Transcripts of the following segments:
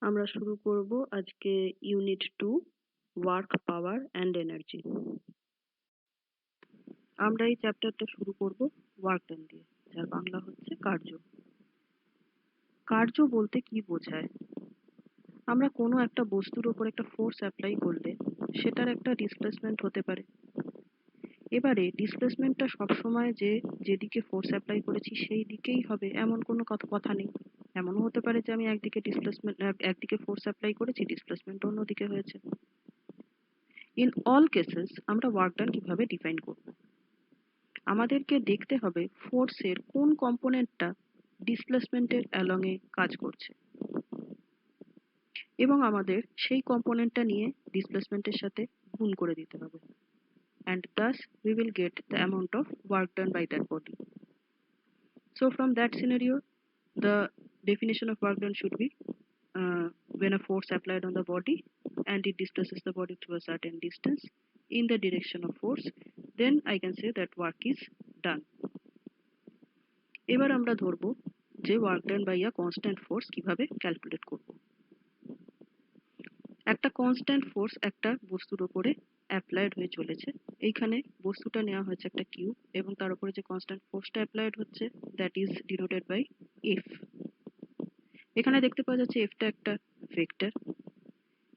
আমরা শুরু করব আজকে unit 2 work power and energy. আমরা এই চ্যাপ্টারটা শুরু করব ওয়ার্ক ডান দিয়ে, যার বাংলা হচ্ছে কার্য। কার্য বলতে কি বোঝায়? আমরা কোনো একটা বস্তুর উপর একটা ফোর্স অ্যাপ্লাই করলে সেটার একটা ডিসপ্লেসমেন্ট হতে পারে। এবারে ডিসপ্লেসমেন্টটা সবসময় যেদিকে ফোর্স অ্যাপ্লাই করেছি সেই দিকেই হবে এমন কোনো কথা নেই। এমনও হতে পারে যে আমি একদিকে ফোর্স অ্যাপ্লাই করেছি, ডিসপ্লেসমেন্ট অন্যদিকে হয়েছে। ইন অল কেসেস আমরা ওয়ার্ক ডান কিভাবে ডিফাইন করব? আমাদেরকে দেখতে হবে ফোর্সের কোন কম্পোনেন্টটা ডিসপ্লেসমেন্টের অ্যালং এ কাজ করছে, এবং আমাদের সেই কম্পোনেন্টটা নিয়ে ডিসপ্লেসমেন্টের সাথে গুণ করে দিতে হবে, and thus we will get the amount of work done by that body. So from that scenario, the definition of work done should be when a force applied on the body and it displaces the body to a certain distance in the direction of force, then I can say that work is done. এবার আমরা ধরবো যে work done by a constant force কিভাবে calculate করব। একটা constant force একটা বস্তুর উপরে অ্যাপ্লাইড হয়ে চলেছে। এইখানে বস্তুটা নেওয়া হয়েছে একটা কিউব, এবং তার উপরে যে কনস্ট্যান্ট ফোর্সটা অ্যাপ্লাইড হচ্ছে that is denoted by F. এখানে দেখতে পাওয়া যাচ্ছে এফটা একটা ভেক্টর,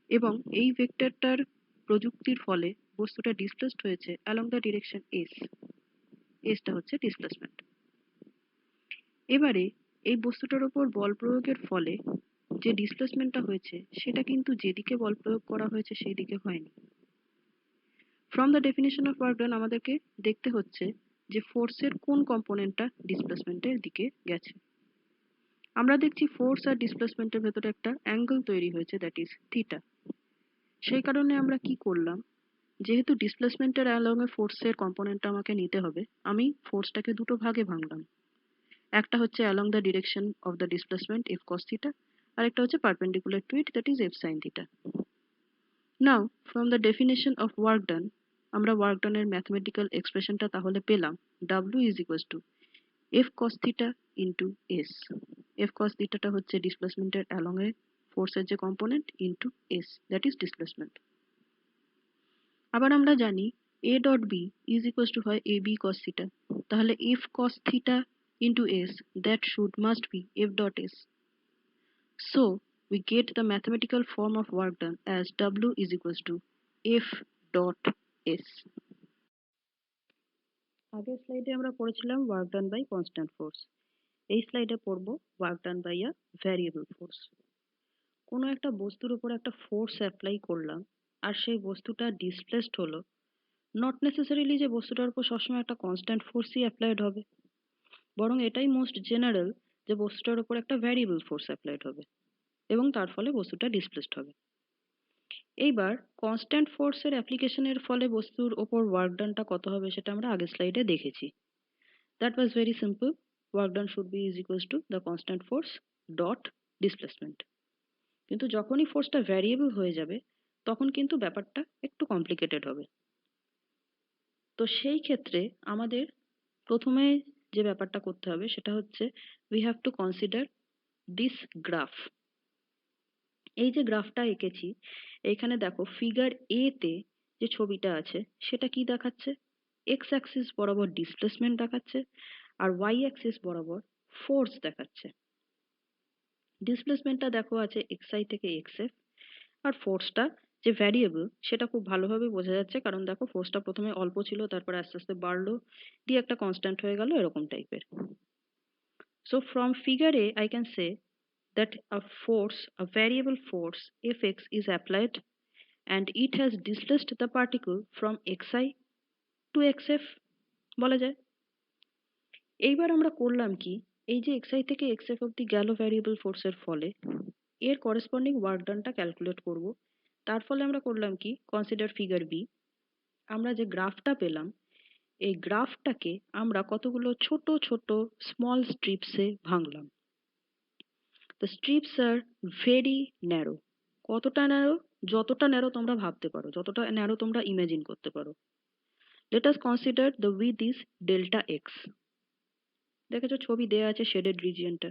এবং এই ভেক্টরটার প্রযুক্তির ফলে বস্তুটা ডিসপ্লেসড হয়েছে অ্যালং দ্য ডিরেকশন এস। এসটা হচ্ছে ডিসপ্লেসমেন্ট। এবারে এই বস্তুটার উপর বল প্রয়োগের ফলে যে ডিসপ্লেসমেন্টটা হয়েছে সেটা কিন্তু যেদিকে বল প্রয়োগ করা হয়েছে সেই দিকে হয়নি। From the definition of work ডান আমাদেরকে দেখতে হচ্ছে যে ফোর্সের কোন কম্পোনেন্টটা ডিসপ্লেসমেন্টের দিকে গেছে। আমরা দেখছি ফোর্স আর ডিসপ্লেসমেন্টের ভেতরে একটা অ্যাঙ্গেল তৈরি হয়েছে, দ্যাট ইজ থিটা। সেই কারণে আমরা কি করলাম, যেহেতু ডিসপ্লেসমেন্টের অ্যালং এ ফোর্সের কম্পোনেন্টটা আমাকে নিতে হবে, আমি ফোর্সটাকে দুটো ভাগে ভাঙলাম। একটা হচ্ছে along the direction of the displacement F cos theta, আর একটা হচ্ছে perpendicular to it, that is F sine theta. Now from the definition of work done আমরা ওয়ার্ক ডানের ম্যাথমেটিক্যাল এক্সপ্রেশনটা তাহলে পেলাম W is equals to F cos theta into S. এফ কস থিটাটা হচ্ছে ডিসপ্লেসমেন্টের অ্যালং এ ফোর্সের যে component into S, that is displacement. আবার আমরা জানি A dot B is equals two হয় এ বি কস থিটা, তাহলে F cos theta into S that should must be F dot S. So we get the mathematical form of work done as W is equals to F dot S. আগের স্লাইডে আমরা পড়েছিলাম work done by constant force. এই স্লাইডে পড়বো work done by a variable force. কোনো একটা বস্তুর উপর একটা ফোর্স অ্যাপ্লাই করলাম আর সেই বস্তুটা ডিসপ্লেসড হলো, নট নেসেসারিলি যে বস্তুটার উপর সবসময় একটা কনস্ট্যান্ট ফোর্সই অ্যাপ্লাইড হবে, বরং এটাই মোস্ট জেনারেল যে বস্তুটার উপর একটা ভ্যারিয়েবল ফোর্স অ্যাপ্লাইড হবে এবং তার ফলে বস্তুটা ডিসপ্লেসড হবে। এইবার কনস্ট্যান্ট ফোর্সের অ্যাপ্লিকেশনের ফলে বস্তুর ওপর ওয়ার্ক ডানটা কত হবে সেটা আমরা আগের স্লাইডে দেখেছি। That was very simple, work done should be is equals to the constant force dot displacement. কিন্তু যখনই ফোর্সটা ভ্যারিয়েবল হয়ে যাবে তখন কিন্তু ব্যাপারটা একটু কমপ্লিকেটেড হবে। তো সেই ক্ষেত্রে আমাদের প্রথমে যে ব্যাপারটা করতে হবে সেটা হচ্ছে we have to consider this graph. এই যে গ্রাফটা এঁকেছি, এইখানে দেখো ফিগার এ তে যে ছবিটা আছে সেটা কি দেখাচ্ছে, এক্স অ্যাক্সিস বরাবর ডিসপ্লেসমেন্ট দেখাচ্ছে আর ওয়াই অ্যাক্সিস বরাবর ফোর্স দেখাচ্ছে। ডিসপ্লেসমেন্টটা দেখো আছে এক্সআই থেকে এক্সএফ, আর ফোর্সটা যে ভ্যারিয়েবল সেটা খুব ভালোভাবে বোঝা যাচ্ছে, কারণ দেখো ফোর্সটা প্রথমে অল্প ছিল, তারপর আস্তে আস্তে বাড়লো, দিয়ে একটা কনস্ট্যান্ট হয়ে গেল এরকম টাইপের। So from figure A I can say that a variable force Fx is applied and it has displaced the particle from xi to xf বলা যায়। এইবার আমরা করলাম কি, এই যে xi থেকে xf অব্দি গেল ভ্যারিয়েবল ফোর্সের ফলে এর করেসপন্ডিং ওয়ার্ক ডানটা ক্যালকুলেট করব। তার ফলে আমরা করলাম কি, কনসিডার ফিগার বি। আমরা যে গ্রাফটা পেলাম এই গ্রাফটাকে আমরা কতগুলো ছোট ছোট স্মল স্ট্রিপসে ভাঙলাম। The strips are very narrow. কতটা ন্যারো? যতটা ন্যারো তোমরা ভাবতে পারো, যতটা ন্যারো তোমরা ইমাজিন করতে পারো। Let us consider the width is delta x. দেখেছো ছবি দেয়া আছে শেডেড রিজিয়নটা।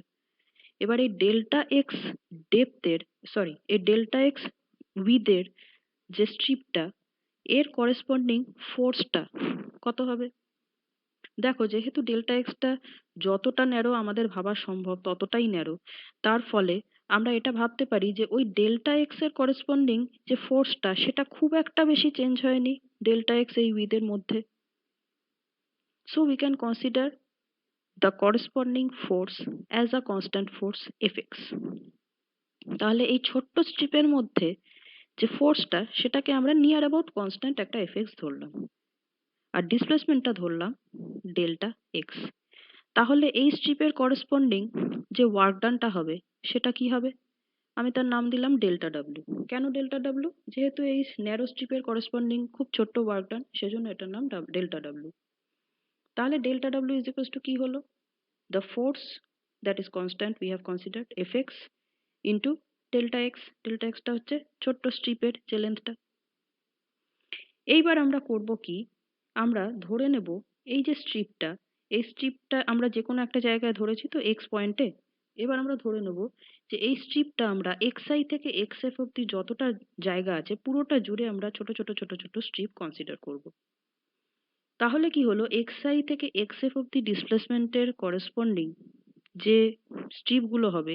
এবার এই ডেল্টা এক্স ডেপথের, সরি এই ডেল্টা এক্স উইথের যে স্ট্রিপটা, এর করেসপন্ডিং ফোর্সটা কত হবে? দেখো, যেহেতু ডেল্টা এক্সটা যতটা ন্যারো আমাদের ভাবা সম্ভব ততটাই ন্যারো, তার ফলে আমরা এটা ভাবতে পারি যে ওই ডেল্টা এক্স এর করেসপন্ডিং যে ফোর্সটা সেটা খুব একটা বেশি চেঞ্জ হয়নি ডেল্টা এক্স এই উইথের মধ্যে। So we can consider the corresponding force as a constant force FX. তাহলে এই ছোট্ট স্ট্রিপের মধ্যে যে ফোর্সটা সেটাকে আমরা নিয়ার অ্যাবাউট কনস্ট্যান্ট একটা এফএক্স ধরলাম, আর ডিসপ্লেসমেন্টটা ধরলাম ডেল্টা এক্স। তাহলে এই স্ট্রিপের করেসপন্ডিং যে ওয়ার্ক ডানটা হবে সেটা কি হবে? আমি তার নাম দিলাম ডেল্টা ডাব্লিউ। কেন ডেল্টা ডাব্লিউ? যেহেতু এই ন্যারো স্ট্রিপের করেসপন্ডিং খুব ছোট্ট ওয়ার্ক ডান, সেজন্য এটার নাম ডেল্টা ডাব্লিউ। তাহলে delta W is equals to কি হলো? The force that is constant we have considered F x into delta x. Delta extra হচ্ছে ছোট্ট স্ট্রিপের যে লেন্থটা। এইবার আমরা করব কি, আমরা ধরে নেব এই যে স্ট্রিপটা, এই স্ট্রিপটা আমরা যে কোনো একটা জায়গায় ধরেছি তো এক্স পয়েন্টে। এবার আমরা ধরে নেব যে এই স্ট্রিপটা আমরা এক্স আই থেকে এক্স এফ অব্দি যতটা জায়গা আছে পুরোটা জুড়ে আমরা ছোট ছোট ছোট ছোট স্ট্রিপ কনসিডার করব। তাহলে কি হলো, এক্স আই থেকে এক্স এফ অব্দি ডিসপ্লেসমেন্টের করেসপন্ডিং যে স্ট্রিপ গুলো হবে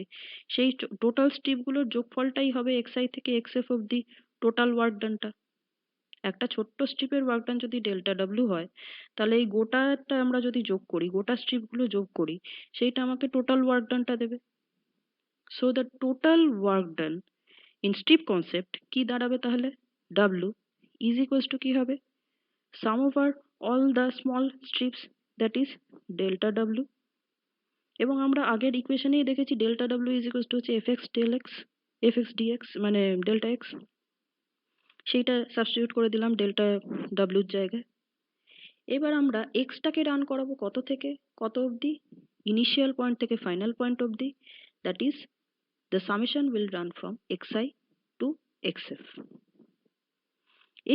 সেই টোটাল স্ট্রিপ গুলোর যোগফলটাই হবে এক্স আই থেকে এক্স এফ অব্দি টোটাল ওয়ার্ক ডানটা। একটা ছোট্ট স্ট্রিপের ওয়ার্ক ডান যদি ডেল্টা ডাব্লিউ হয়, তাহলে এই গোটাটা আমরা যদি যোগ করি, গোটা স্ট্রিপ গুলো যোগ করি, সেইটা আমাকে টোটাল ওয়ার্ক ডানটা দেবে। So the total work done in strip concept কি দাঁড়াবে তাহলে? ডাব্লিউ ইজ ইকুয়ালস টু কি হবে? Sum over all the small strips, that is delta W. এবং আমরা আগের ইকুয়েশনেই দেখেছি delta W is equals to হচ্ছে F x del x, F x dx মানে ডেল্টা এক্স। সেইটা সাবস্টিটিউট করে দিলাম ডেল্টা ডাব্লিউর জায়গায়। এবার আমরা এক্সটাকে রান করাবো কত থেকে কত অবধি? ইনিশিয়াল পয়েন্ট থেকে ফাইনাল পয়েন্ট অবধি, that is the summation will run from x i to x f.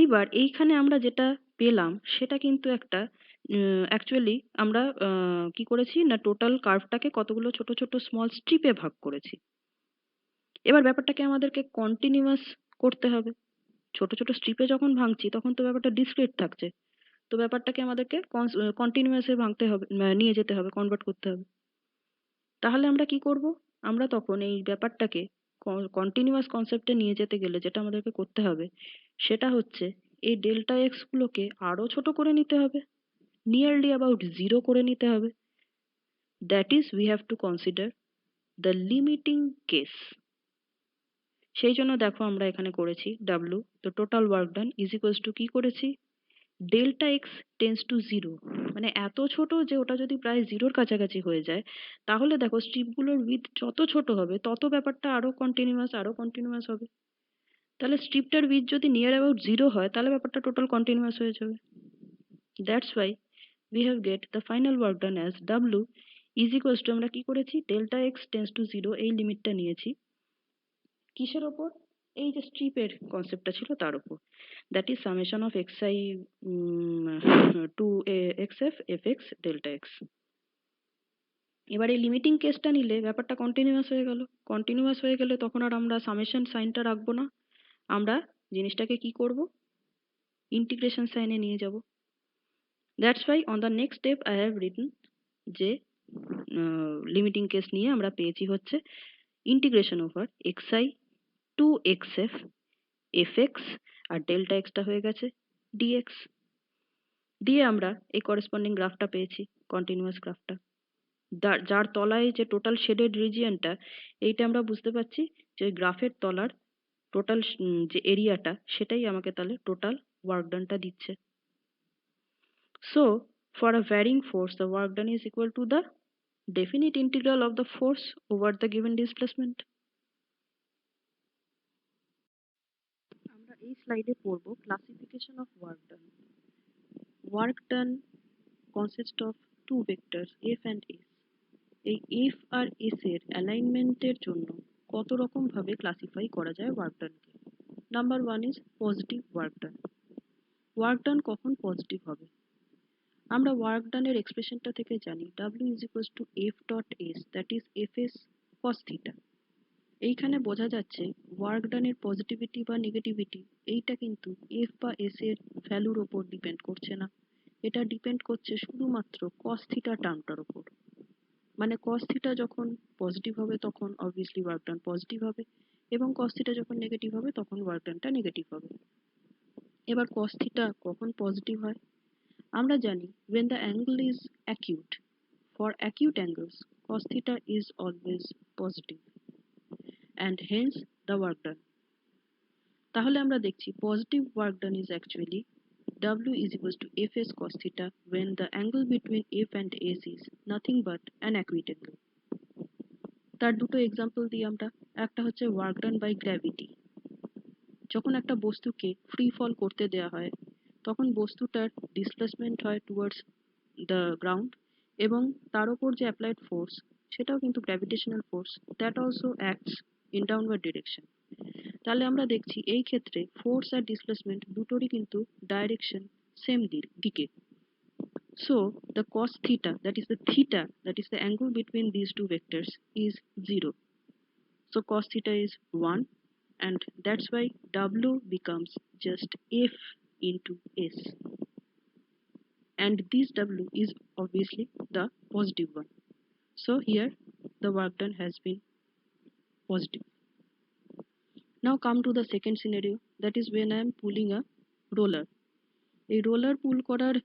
এইবার এইখানে আমরা যেটা পেলাম সেটা কিন্তু একটা অ্যাকচুয়ালি আমরা কি করেছি না, টোটাল কার্ভটাকে কতগুলো ছোট ছোট স্মল স্ট্রিপে ভাগ করেছি। এবার ব্যাপারটাকে আমাদেরকে কন্টিনিউয়াস করতে হবে। ছোট ছোট স্ট্রিপে যখন ভাঙছি তখন তো ব্যাপারটা ডিসক্রিট থাকছে, তো ব্যাপারটাকে আমাদেরকে কন্টিনিউয়াসে ভাঙতে হবে, নিয়ে যেতে হবে, কনভার্ট করতে হবে। তাহলে আমরা কি করব? আমরা তখন এই ব্যাপারটাকে কন্টিনিউয়াস কনসেপ্টে নিয়ে যেতে গেলে যেটা আমাদেরকে করতে হবে সেটা হচ্ছে এই ডেল্টা এক্স গুলোকে আরো ছোট করে নিতে হবে, নিয়ারলি অ্যাবাউট জিরো করে নিতে হবে। That is we have to consider the limiting case. সেই জন্য দেখো আমরা এখানে করেছি ডাব্লু, তো total work done is equals to কি করেছি? Delta x tends to zero, মানে এত ছোট যে ওটা যদি প্রায় জিরোর কাছাকাছি হয়ে যায়, তাহলে দেখো স্ট্রিপগুলোর উইথ যত ছোট হবে তত ব্যাপারটা আরো কন্টিনিউয়াস হবে। তাহলে স্ট্রিপটার উইথ যদি নিয়ার অ্যাবাউট জিরো হয় তাহলে ব্যাপারটা টোটাল কন্টিনিউয়াস হয়ে যাবে। That's why we have get the final work done as W is equals to, আমরা কি করেছি delta x tends to zero এই লিমিটটা নিয়েছি কিসের ওপর? এই যে স্ট্রিপের কনসেপ্টটা ছিল তার উপর, that is summation of x i to x f f x delta x. এবার এই লিমিটিং কেসটা নিলে ব্যাপারটা কন্টিনিউয়াস হয়ে গেল। কন্টিনিউয়াস হয়ে গেলে তখন আর আমরা সামেশন সাইনটা রাখবো না, আমরা জিনিসটাকে কি করব, ইন্টিগ্রেশন সাইনে নিয়ে যাব। That's why on the next step I have written যে লিমিটিং কেস নিয়ে আমরা পেয়েছি হচ্ছে integration over x i to x f f x, আর ডেল্টা এক্সটা হয়ে গেছে ডিএক্স। দিয়ে আমরা এই করেসপন্ডিং গ্রাফটা পেয়েছি, কন্টিনিউয়াস গ্রাফটা, যার তলায় যে টোটাল শেডেড রিজিয়নটা, এইটা আমরা বুঝতে পারছি যে গ্রাফের তলার টোটাল যে এরিয়াটা সেটাই আমাকে তাহলে টোটাল ওয়ার্ক ডানটা দিচ্ছে। So for a varying force the work done is equal to the definite integral of the force over the given displacement. আমরা এই স্লাইডে পড়ব classification of work done. Work done consists of two vectors f and s. এই f আর s এর অ্যালাইনমেন্টের জন্য কত রকম ভাবে ক্লাসিফাই করা যায় ওয়ার্ক ডানকে। Number 1 is positive work done. Work done কখন পজিটিভ হবে? আমরা ওয়ার্ক ডানের এক্সপ্রেশনটা থেকে জানি w is equals to f dot s, that is fs cos theta। এইখানে বোঝা যাচ্ছে ওয়ার্ক ডানের পজিটিভিটি বা নেগেটিভিটি এইটা কিন্তু এফ বা এস এর ভ্যালুর ওপর ডিপেন্ড করছে না, এটা ডিপেন্ড করছে শুধুমাত্র cos theta টার্মটার ওপর। মানে cos theta যখন পজিটিভ হবে তখন অবভিয়াসলি ওয়ার্ক ডান পজিটিভ হবে, এবং cos theta যখন নেগেটিভ হবে তখন ওয়ার্ক ডানটা নেগেটিভ হবে। এবার cos theta কখন পজিটিভ হয়? আমরা জানি when the angle is acute, for acute angles cos theta is always positive and hence the work done। তাহলে আমরা দেখছি positive work done is actually W is equals to Fs cos theta when the angle between F and S is nothing but an acute angle। তার দুটো example দিই আমরা। একটা হচ্ছে work done by gravity. যখন একটা বস্তুকে ফ্রি ফল করতে দেওয়া হয় তখন বস্তুটার ডিসপ্লেসমেন্ট হয় টুয়ার্ডস দ্য গ্রাউন্ড, এবং তার উপর যে অ্যাপ্লাইড ফোর্স সেটাও কিন্তু gravitational force, that also acts in downward direction. তাহলে আমরা দেখছি এই ক্ষেত্রে ফোর্স আর ডিসপ্লেসমেন্ট দুটোরই কিন্তু ডাইরেকশন সেম দিকে। So the cos theta, that is the angle between these two vectors, is 0. So cos theta is 1, and that's why W becomes just F into S, and this W is obviously the positive one. So here the work done has been positive। Now come to the second scenario, that is when I am pulling a roller। এই roller পুল করার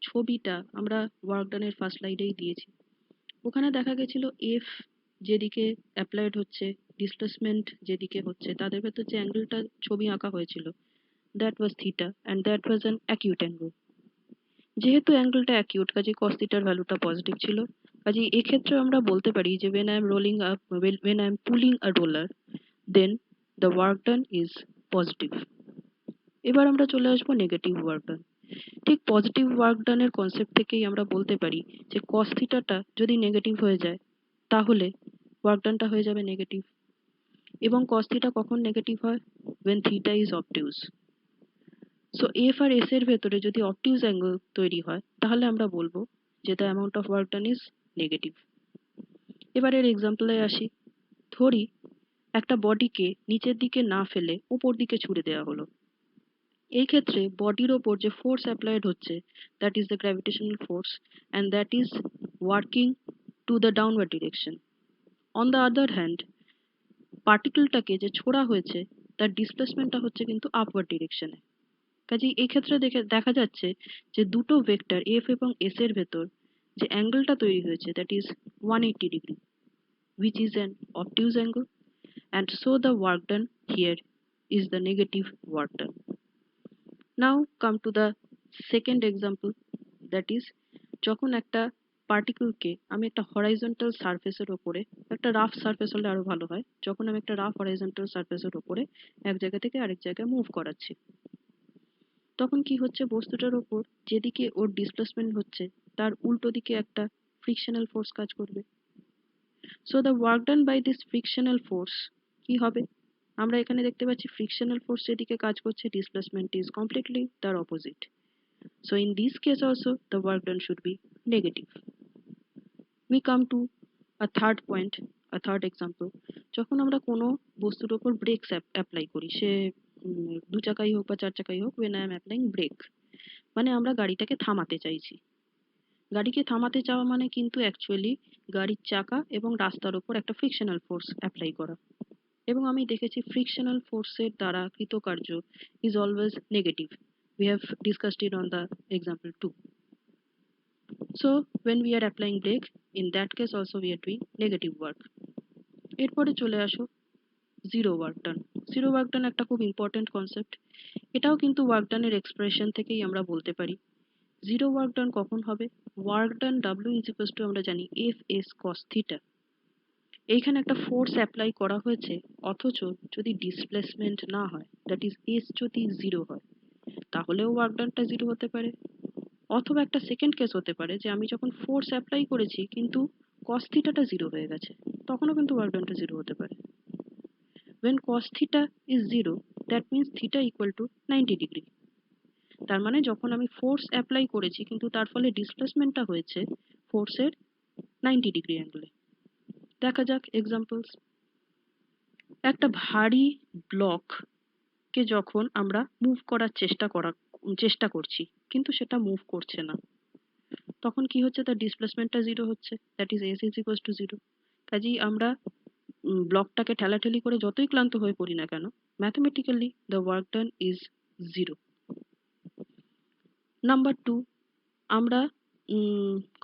ছবিটা আমরা work ডানের first স্লাইডেই দিয়েছি। ওখানে দেখা গেছিল F যেদিকে applied হচ্ছে, ডিসপ্লেসমেন্ট যেদিকে হচ্ছে, তাদের ভেতর যে অ্যাঙ্গেলটা ছবি আঁকা হয়েছিল that was theta, and that was an acute angle. যেহেতু অ্যাঙ্গেলটা অ্যাকিউট, কাজে কস থিটার ভ্যালুটা পজিটিভ ছিল। কাজে এক্ষেত্রে আমরা বলতে পারি যে when I am pulling a roller then the work done is positive। এবার আমরা চলে আসবো নেগেটিভ ওয়ার্ক ডান। ঠিক পজিটিভ ওয়ার্ক ডানের কনসেপ্ট থেকেই আমরা বলতে পারি যে কস থিটাটা যদি নেগেটিভ হয়ে যায় তাহলে ওয়ার্ক ডানটা হয়ে যাবে নেগেটিভ। এবং কস থিটা কখন নেগেটিভ হয়? when theta is obtuse। So F R S এর ভেতরে যদি অবটিউজ অ্যাঙ্গেল তৈরি হয় তাহলে আমরা বলবো যে the amount of work done is negative. এবারের এক্সাম্পলে আসি। ধরি একটা বডিকে নিচের দিকে না ফেলে উপর দিকে ছুড়ে দেওয়া হলো। এই ক্ষেত্রে বডির ওপর যে ফোর্স অ্যাপ্লাইড হচ্ছে that is the gravitational force, and that is working to the downward direction. On the other hand পার্টিকেলটাকে যে ছোড়া হয়েছে তার ডিসপ্লেসমেন্টটা হচ্ছে কিন্তু আপওয়ার্ড ডিরেকশনে। কাজেই এই ক্ষেত্রে দেখা যাচ্ছে যে দুটো ভেক্টর এফ এবং এস এর ভেতর যে অ্যাঙ্গেলটা তৈরি হয়েছে that is 180 degree, which is an obtuse angle, and so the work done here is the negative work done। Now come to the second example, that is যখন একটা পার্টিকেলকে আমি একটা হরাইজন্টাল সারফেসের ওপরে, একটা রাফ সারফেস হলে আরো ভালো হয়, যখন আমি একটা রাফ হরাইজন্টাল সারফেসের ওপরে এক জায়গা থেকে আরেক জায়গায় মুভ করাচ্ছি, তখন কি হচ্ছে বস্তুটার ওপর যেদিকে ওর ডিসপ্লেসমেন্ট হচ্ছে তার উল্টো দিকে একটা ফ্রিকশনাল ফোর্স কাজ করবে। So the work done by this frictional force কি হবে? আমরা এখানে দেখতে পাচ্ছি ফ্রিকশনাল ফোর্স যেদিকে কাজ করছে ডিসপ্লেসমেন্ট ইজ কমপ্লিটলি তার opposite. So in this case also the work done should be negative. We come to a third point, a third example. যখন আমরা কোনো বস্তুর ওপর ব্রেকস অ্যাপ্লাই করি, সে দু চাকাই হোক বা চার চাকাই হোক, when I am applying brake, মানে আমরা গাড়িটাকে থামাতে চাইছি। গাড়িকে থামাতে চাওয়া মানে কিন্তু অ্যাকচুয়ালি গাড়ির চাকা এবং রাস্তার ওপর একটা ফ্রিকশনাল ফোর্স অ্যাপ্লাই করা, এবং আমি দেখেছি ফ্রিকশনাল ফোর্সের দ্বারা কৃতকার্য is always negative. We have discussed it on the example 2. So when we are applying brake, in that case also we are doing negative work। এরপরে চলে আসো zero work done. Zero work done একটা খুব important concept, এটাও কিন্তু work ডানের expression থেকেই আমরা বলতে পারি। জিরো ওয়ার্ক ডান কখন হবে? Work done W is equals to আমরা জানি এফ এস কস থিটা। এইখানে একটা ফোর্স অ্যাপ্লাই করা হয়েছে, অথচ যদি ডিসপ্লেসমেন্ট না হয়, দ্যাট ইজ এস যদি জিরো হয়, তাহলেও ওয়ার্ক ডানটা জিরো হতে পারে। অথবা একটা সেকেন্ড কেস হতে পারে যে আমি যখন ফোর্স অ্যাপ্লাই করেছি কিন্তু কস থিটাটা জিরো হয়ে গেছে, তখনও কিন্তু ওয়ার্ক ডানটা জিরো হতে পারে। when cos theta is 0, that means theta equal to 90 degree. তার মানে যখন আমি ফোর্স অ্যাপ্লাই করেছি কিন্তু তার ফলে ডিসপ্লেসমেন্টটা হয়েছে ফোর্সের 90 ডিগ্রি অ্যাঙ্গেলে, দেখা যাক এক্সাম্পলস। একটা ভারী ব্লক কে যখন আমরা মুভ করার চেষ্টা করছি, কিন্তু সেটা মুভ করছে না, তখন কি হচ্ছে, তার ডিসপ্লেসমেন্টটা জিরো হচ্ছে, that is S is equals two zero. কাজেই আমরা ব্লকটাকে ঠেলাঠেলি করে যতই ক্লান্ত হয়ে পড়ি না কেন, mathematically the work done is zero. Number two, আমরা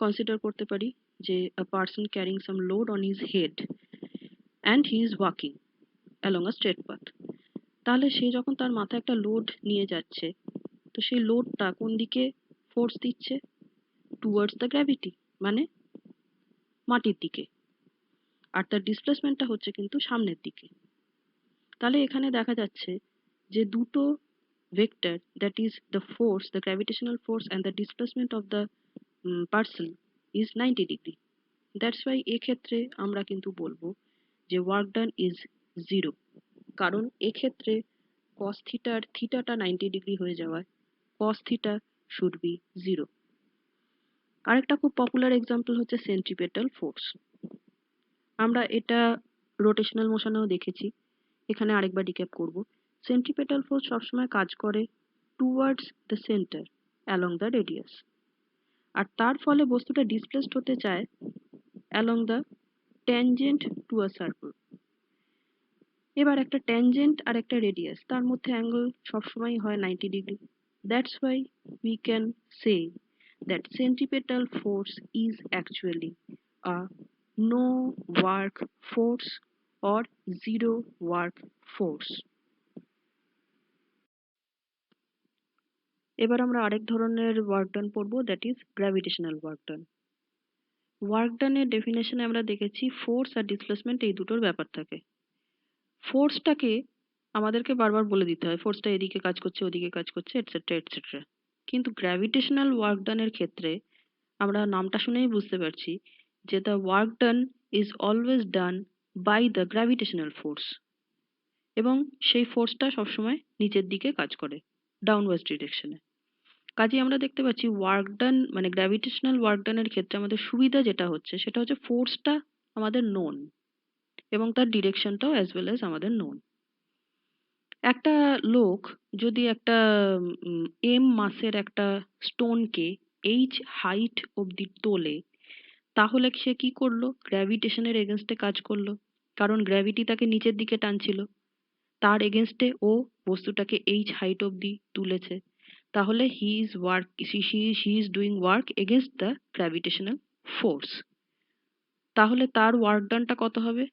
কনসিডার করতে পারি যে a person carrying some load on his head and he is walking along a straight path. তাহলে সে যখন তার মাথায় একটা লোড নিয়ে যাচ্ছে, তো সেই লোডটা কোন দিকে ফোর্স দিচ্ছে? টুয়ার্ডস দ্য গ্র্যাভিটি, মানে মাটির দিকে। আর তার ডিসপ্লেসমেন্টটা হচ্ছে কিন্তু সামনের দিকে। তাহলে এখানে দেখা যাচ্ছে যে দুটো vector, that is the force, the gravitational force and the displacement of the person is 90 degree. That's why এক্ষেত্রে আমরা কিন্তু বলবো যে ওয়ার্ক ডান ইজ জিরো, কারণ এক্ষেত্রে কস থিটার থিটাটা 90 ডিগ্রি হয়ে যাওয়ায় cos theta should be zero. আরেকটা খুব পপুলার এক্সাম্পল হচ্ছে সেন্ট্রিপেটাল ফোর্স। আমরা এটা রোটেশনাল মোশনেও দেখেছি, এখানে আরেকবার রিক্যাপ করব। সেন্ট্রিপেটাল ফোর্স সবসময় কাজ করে towards the centre along the radius, আর তার ফলে বস্তুটা ডিসপ্লেসড হতে চায় along the tangent to a circle. এবার একটা ট্যানজেন্ট আর একটা রেডিয়াস, তার মধ্যে অ্যাঙ্গেল সবসময় হয় 90 degree. That's why we can say that centripetal force is actually a no work force or zero work force. এবার আমরা আরেক ধরনের ওয়ার্ক ডান পড়বো, that is gravitational work done. Work ডানের ডেফিনেশনে আমরা দেখেছি ফোর্স আর ডিসপ্লেসমেন্ট এই দুটোর ব্যাপার থাকে। ফোর্সটাকে আমাদেরকে বারবার বলে দিতে হয়, ফোর্সটা এদিকে কাজ করছে, ওদিকে কাজ করছে, এটসেট্রা এটসেট্রা। কিন্তু গ্র্যাভিটেশনাল ওয়ার্ক ডানের ক্ষেত্রে আমরা নামটা শুনেই বুঝতে পারছি যে the work done is always done by the gravitational force, এবং সেই ফোর্সটা সবসময় নিচের দিকে কাজ করে, ডাউনওয়ার্ড ডিরেকশনে। কাজেই আমরা দেখতে পাচ্ছি ওয়ার্ক ডান মানে গ্র্যাভিটেশনাল ওয়ার্ক ডানের ক্ষেত্রে আমাদের সুবিধা যেটা হচ্ছে সেটা হচ্ছে ফোর্সটা আমাদের নোন এবং তার ডিরেকশনটাও অ্যাজ ওয়েল অ্যাজ আমাদের নোন। একটা লোক যদি একটা এম মাসের একটা স্টোনকে এইচ হাইট অব্দি তোলে, তাহলে সে কি করলো? গ্র্যাভিটেশনের এগেনস্টে কাজ করলো, কারণ গ্র্যাভিটি তাকে নিচের দিকে টানছিল। তার এগেনস্টে ও বস্তুটাকে এইচ হাইট অব্দি তুলেছে, তাহলে he is doing work against the gravitational force. তাহলে তার ওয়ার্ক ডানটা কত হবে?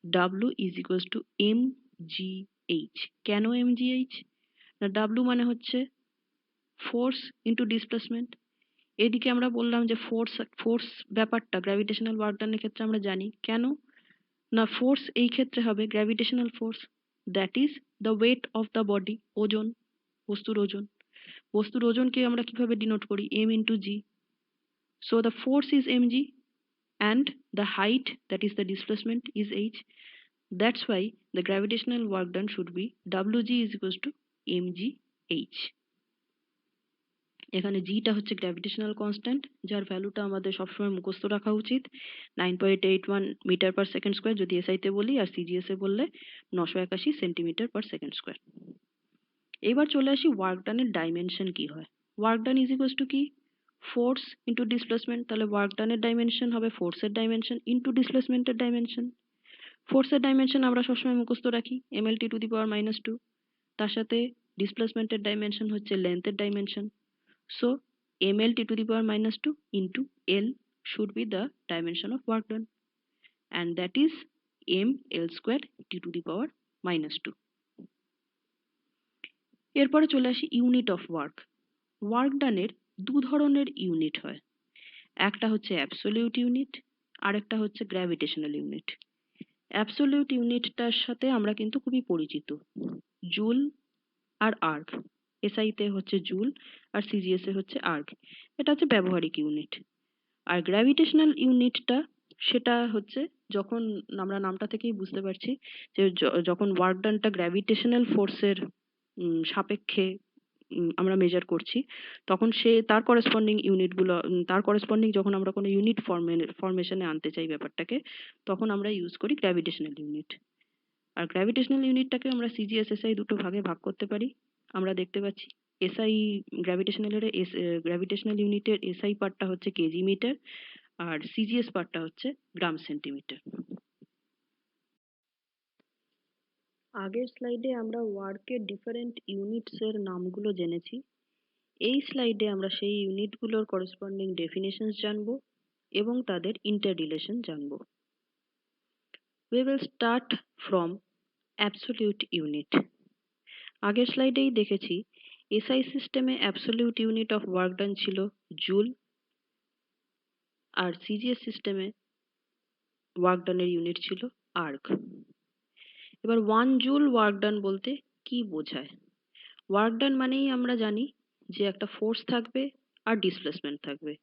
W is equals to M G H. কেন এম জি এইচ? না, ডাব্লু মানে হচ্ছে ফোর্স ইন্টু ডিসপ্লেসমেন্ট। এদিকে আমরা বললাম যে ফোর্স ব্যাপারটা গ্র্যাভিটেশনাল ওয়ার্ক ডানের ক্ষেত্রে আমরা জানি। কেন? না, ফোর্স এই ক্ষেত্রে হবে gravitational force, that is the weight of the body, ওজন, বস্তুর ওজন। বস্তুর ওজনকে আমরা কিভাবে ডিনোট করি? M into G. So the force is M G and the height, that is the displacement, is h. That's why the gravitational work done should be wg is equals to mgh. এখানে জিটা হচ্ছে gravitational constant, যার ভ্যালুটা আমাদের সবসময় মুখস্থ রাখা উচিত, 9.81 metre per second square যদি এসআইতে বলি, আর সিজিএস এ বললে 981 সেন্টিমিটার পার সেকেন্ড স্কোয়ার। এবার চলে আসি ওয়ার্ক ডানের ডাইমেনশন কি হয়। Work done is equals to কি? Force into displacement. তাহলে ওয়ার্ক ডানের ডাইমেনশন হবে ফোর্সের ডাইমেনশন ইন্টু ডিসপ্লেসমেন্টের ডাইমেনশন। ফোর্সের ডাইমেনশন আমরা সবসময় মুখস্থ রাখি, mlt টু দি পাওয়ার -2। তার সাথে ডিসপ্লেসমেন্টের ডাইমেনশন হচ্ছে লেন্থের dimension. So mlt to the power -2 into l should be the dimension of work done, and that is ml square t to the power -2. এরপরে চলে আসি ইউনিট অফ ওয়ার্ক। ওয়ার্ক ডানের দু ধরনের ইউনিট হয়, একটা হচ্ছে অ্যাবসোলিউট ইউনিট, আর একটা হচ্ছে গ্র্যাভিটেশনাল ইউনিট। অ্যাবসোলিউট ইউনিটটার সাথে আমরা কিন্তু খুবই পরিচিত, জুল আর আর্গ। এসআইতে হচ্ছে জুল আর সিজিএস এ হচ্ছে আর্গ। এটা হচ্ছে ব্যবহারিক ইউনিট। আর গ্র্যাভিটেশনাল ইউনিটটা সেটা হচ্ছে, যখন আমরা নামটা থেকেই বুঝতে পারছি যে যখন ওয়ার্ক ডানটা গ্র্যাভিটেশনাল ফোর্সের সাপেক্ষে আমরা মেজার করছি, তখন তার করেসপন্ডিং ইউনিটগুলো, তার করেসপন্ডিং যখন আমরা কোনো ইউনিট ফরমেশনে আনতে চাই ব্যাপারটাকে, তখন আমরা ইউজ করি গ্র্যাভিটেশনাল ইউনিট। আর গ্র্যাভিটেশনাল ইউনিটটাকে আমরা সিজিএস এসআই দুটো ভাগে ভাগ করতে পারি। আমরা দেখতে পাচ্ছি এসআই গ্র্যাভিটেশনাল ইউনিটের এসআই পার্টটা হচ্ছে কেজি মিটার, আর সিজিএস পার্টটা হচ্ছে গ্রাম সেন্টিমিটার। আগের স্লাইডে আমরা ওয়ার্কের ডিফারেন্ট ইউনিটস এর নামগুলো জেনেছি। এই স্লাইডে আমরা সেই ইউনিটগুলোর করেসপন্ডিং ডেফিনেশনস জানবো এবং তাদের ইন্টাররিলেশন জানবো। We will start from absolute unit. আগের স্লাইডেই দেখেছি এসআই সিস্টেমে অ্যাবসলিউট ইউনিট অফ ওয়ার্ক ডান ছিল জুল, আর সিজিএস সিস্টেমে ওয়ার্ক ডানের ইউনিট ছিল আর্ক। এবার 1 জুল ওয়ার্ক ডান বলতে কি বোঝায়? ওয়ার্ক ডান মানেই আমরা জানি যে একটা ফোর্স থাকবে আর ডিসপ্লেসমেন্ট থাকবে।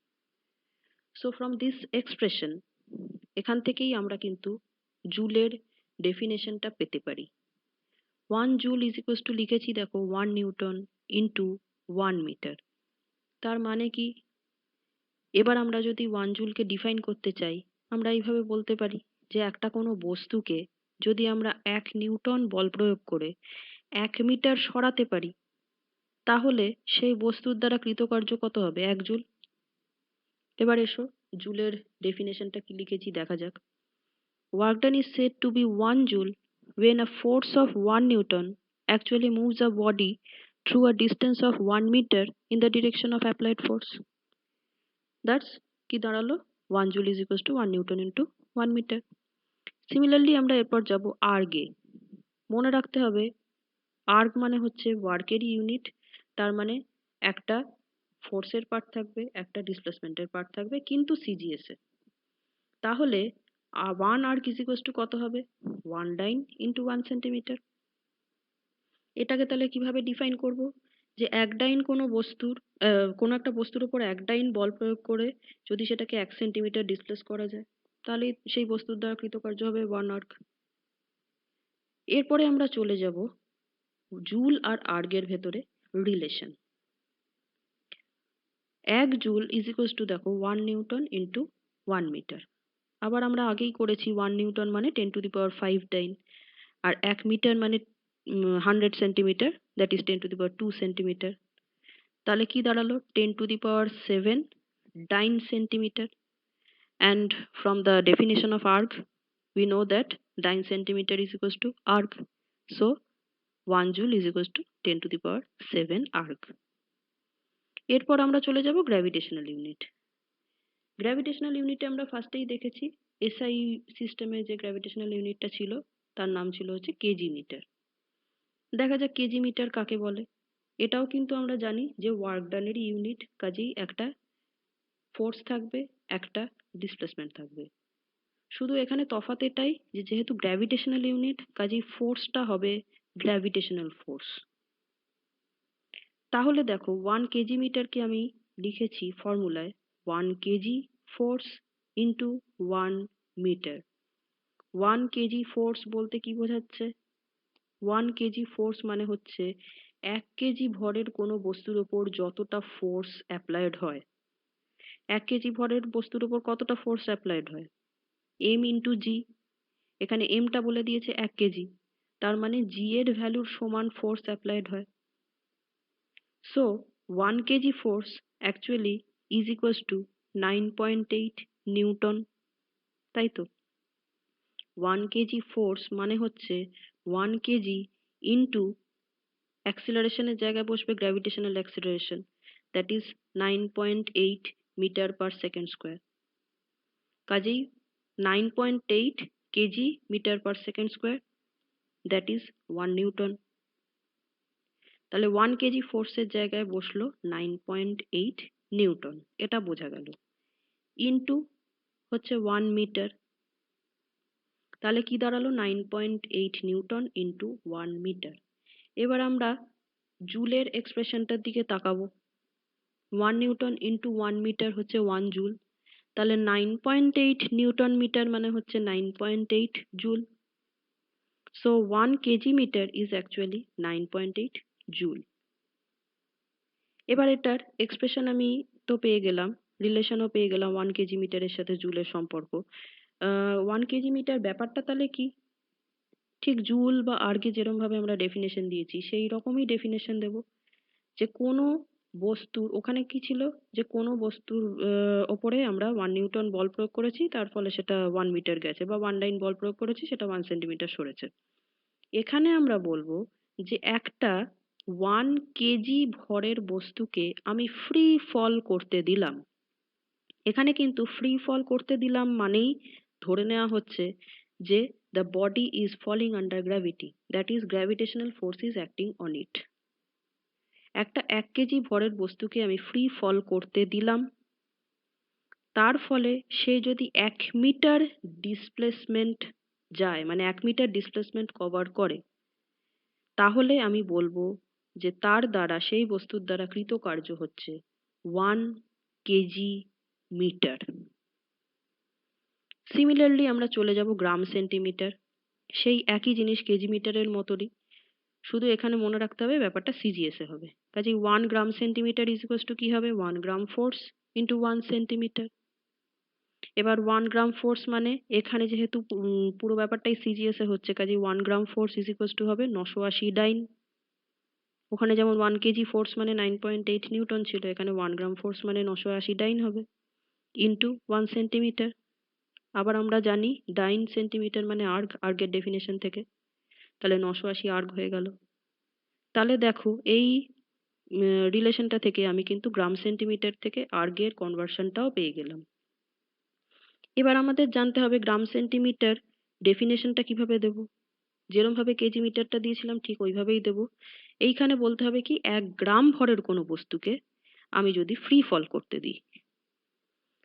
সো ফ্রম দিস এক্সপ্রেশন, এখান থেকেই আমরা কিন্তু জুলের ডেফিনেশনটা পেতে পারি। 1 জুল ইজ ইকুয়ালস টু লিখেছি দেখো 1 নিউটন ইন্টু 1 মিটার। তার মানে কি? এবার আমরা যদি 1 জুলকে ডিফাইন করতে চাই, আমরা এইভাবে বলতে পারি যে একটা কোনো বস্তুকে যদি আমরা 1 নিউটন বল প্রয়োগ করে 1 মিটার সরাতে পারি, তাহলে সেই বস্তুর দ্বারা কৃতকার্য কত হবে? 1 জুল। এবার এসো জুলের ডেফিনেশনটা কি লিখেছি দেখা যাক। Work done is said to be 1 joule when a force of 1 newton actually moves a body through a distance of 1 meter in the direction of applied force. That's কি দাঁড়ালো 1 joule is equals to 1 newton into 1 meter. Similarly আমরা এরপর যাব আর্গে। মনে রাখতে হবে erg মানে হচ্ছে ওয়ার্কের ইউনিট, তার মানে একটা ফোর্সের পার্ট থাকবে, একটা ডিসপ্লেসমেন্টের পার্ট থাকবে, কিন্তু সিজিএস এ। তাহলে 1 আর্ক ইজ ইকুয়ালস টু কত হবে? 1 ডাইন ইন্টু 1 সেন্টিমিটার। এটাকে তাহলে কিভাবে ডিফাইন করব? যে এক ডাইন কোনো বস্তুর কোনো একটা বস্তুর উপর এক ডাইন বল প্রয়োগ করে যদি সেটাকে 1 সেন্টিমিটার ডিসপ্লেস করা যায়, তাহলে সেই বস্তুর দ্বারা কৃতকার্য হবে 1 আর্ক। এরপরে আমরা চলে যাব জুল আর আর্গের ভেতরে relation. 1 joule is equals two দেখো 1 নিউটন ইন্টু 1 মিটার। আবার আমরা আগেই করেছি 1 নিউটন মানে 10 to the power 5 dine, R 1 metre মানে 100 centimetre, that is 10 to the power 2 centimetre. তাহলে কি দাঁড়ালো 10 to the power 7 dyne centimeter, and from the definition of arc we know that dyne centimeter is equals to arc, so 1 joule is equals to 10 to the power 7 arc. এরপর আমরা চলে যাব gravitational unit. Gravitational ইউনিটে আমরা ফার্স্টেই দেখেছি SI সিস্টেমে যে গ্র্যাভিটেশনাল ইউনিটটা ছিল তার নাম ছিল হচ্ছে কেজি মিটার। দেখা যাক কেজি মিটার কাকে বলে। এটাও কিন্তু আমরা জানি যে ওয়ার্ক ডানের ইউনিট, কাজেই একটা ফোর্স থাকবে, একটা ডিসপ্লেসমেন্ট থাকবে। শুধু এখানে তফাৎ এটাই যে যেহেতু গ্র্যাভিটেশনাল ইউনিট, কাজেই ফোর্সটা হবে গ্র্যাভিটেশনাল ফোর্স। তাহলে দেখো 1 কেজি মিটারকে আমি লিখেছি ফর্মুলায় 1 KG force into 1 metre. 1 KG force বলতে কি বোঝাচ্ছে? 1 কেজি ফোর্স মানে হচ্ছে 1 কেজি ভরের কোনো বস্তুর ওপর যতটা ফোর্স অ্যাপ্লাইড হয়। 1 কেজি ভরের বস্তুর উপর কতটা ফোর্স অ্যাপ্লাইড হয়? এম ইন্টু জি। এখানে এমটা বলে দিয়েছে 1 কেজি, তার মানে জি এর ভ্যালুর সমান ফোর্স অ্যাপ্লাইড হয়। So 1 KG force actually is equals to 9.8 Newton, তাই তো? 1 কেজি ফোর্স মানে হচ্ছে 1 কেজি ইন্টু অ্যাক্সিলারেশনের জায়গায় বসবে gravitational acceleration, that is 9.8 metre per second square. কাজেই 9.8 KG metre per second square, that is 1 newton. তাহলে 1 কেজি ফোর্সের জায়গায় বসলো 9.8 নিউটন, এটা বোঝা গেল। ইন্টু হচ্ছে 1 মিটার, তাহলে কি দাঁড়ালো 9.8 নিউটন ইন্টু 1 মিটার। এবার আমরা জুলের এক্সপ্রেশনটার দিকে তাকাবো। 1 নিউটন ইন্টু 1 মিটার হচ্ছে 1 জুল, তাহলে 9.8 নিউটন মিটার মানে হচ্ছে 9.8 joule. So 1 kg meter is actually 9.8 joule. এবার এটার এক্সপ্রেশন আমি তো পেয়ে গেলাম, রিলেশনও পেয়ে গেলাম 1 কেজি মিটারের সাথে জুলের সম্পর্ক। 1 কেজি মিটার ব্যাপারটা তাহলে কি? ঠিক জুল বা আর্গে যেরকম ভাবে আমরা ডেফিনেশন দিয়েছি সেই রকমই ডেফিনেশন দেব, যে কোনো বস্তুর ওখানে কি ছিল, যে কোনো বস্তুর ওপরে আমরা 1 নিউটন বল প্রয়োগ করেছি, তার ফলে সেটা 1 মিটার গেছে, বা 1 লাইন বল প্রয়োগ করেছি সেটা 1 সেন্টিমিটার সরেছে। এখানে আমরা বলবো যে একটা 1 কেজি ভরের বস্তুকে আমি ফ্রি ফল করতে দিলাম। এখানে কিন্তু ফ্রি ফল করতে দিলাম মানেই ধরে নেওয়া হচ্ছে যে the body is falling under gravity, that is gravitational force is acting on it। একটা 1 কেজি ভরের বস্তুকে আমি ফ্রি ফল করতে দিলাম, তার ফলে সে যদি 1 মিটার ডিসপ্লেসমেন্ট যায়, মানে 1 মিটার ডিসপ্লেসমেন্ট কভার করে, তাহলে আমি বলবো যে তার দ্বারা, সেই বস্তুর দ্বারা কৃতকার্য হচ্ছে 1 কেজি মিটার। সিমিলারলি আমরা চলে যাব গ্রাম সেন্টিমিটার, সেই একই জিনিস কেজি মিটারের মতোই, শুধু এখানে মনে রাখতে হবে ব্যাপারটা সিজিএস এ হবে। কাজেই 1 গ্রাম সেন্টিমিটার ইজ ইকুয়ালস টু কি হবে, 1 গ্রাম ফোর্স ইন্টু 1 সেন্টিমিটার। এবার 1 গ্রাম ফোর্স মানে এখানে যেহেতু পুরো ব্যাপারটাই সিজিএস এ হচ্ছে, কাজেই 1 গ্রাম ফোর্স ইজ ইকুয়ালস টু হবে 980 ডাইন। ওখানে যেমন 1 কেজি ফোর্স মানে 9.8 নিউটন ছিল, এখানে 1 গ্রাম ফোর্স মানে 980 ডাইন হবে, ইন্টু 1 সেন্টিমিটার। আবার আমরা জানি ডাইন সেন্টিমিটার মানে আর্গ, আর্গের ডেফিনেশন থেকে, তাহলে 980 আর্গ হয়ে গেল। তাহলে দেখো এই রিলেশনটা থেকে আমি কিন্তু গ্রাম সেন্টিমিটার থেকে আর্গের কনভার্সনটাও পেয়ে গেলাম। এবার আমাদের জানতে হবে গ্রাম সেন্টিমিটার ডেফিনেশনটা কিভাবে দেব। যেরকম ভাবে কেজি মিটারটা দিয়েছিলাম ঠিক ওইভাবেই দেব। এইখানে বলতে হবে কি, 1 গ্রাম ভরের কোনো বস্তুকে আমি যদি ফ্রি ফল করতে দিই,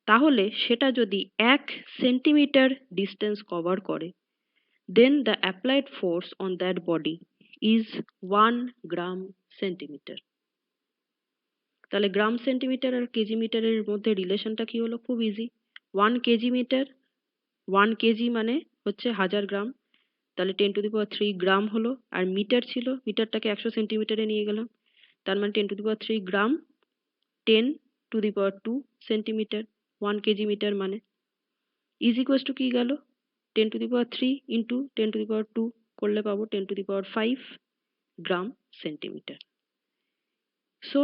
তাহলে সেটা যদি 1 সেন্টিমিটার ডিস্টেন্স কভার করে, then the applied force on that body is 1 gram centimeter। তাহলে গ্রাম সেন্টিমিটার আর কেজি মিটারের মধ্যে রিলেশনটা কি হলো, খুব ইজি। 1 কেজি মিটার, 1 কেজি মানে হচ্ছে 1000 গ্রাম, তাহলে 10 টু দি পাওয়ার 3 গ্রাম হলো। আর মিটার ছিল, মিটারটাকে 100 সেন্টিমিটারে নিয়ে গেলাম, তার মানে 10 to the power 3 gram, 10 to the power 2 centimetre, 1 KG metre মানে ইজ ইকুয়ালস টু কি গেল, 10 to the power 3 into 10 to the power 2 করলে পাবো 10 to the power 5 gram centimetre. So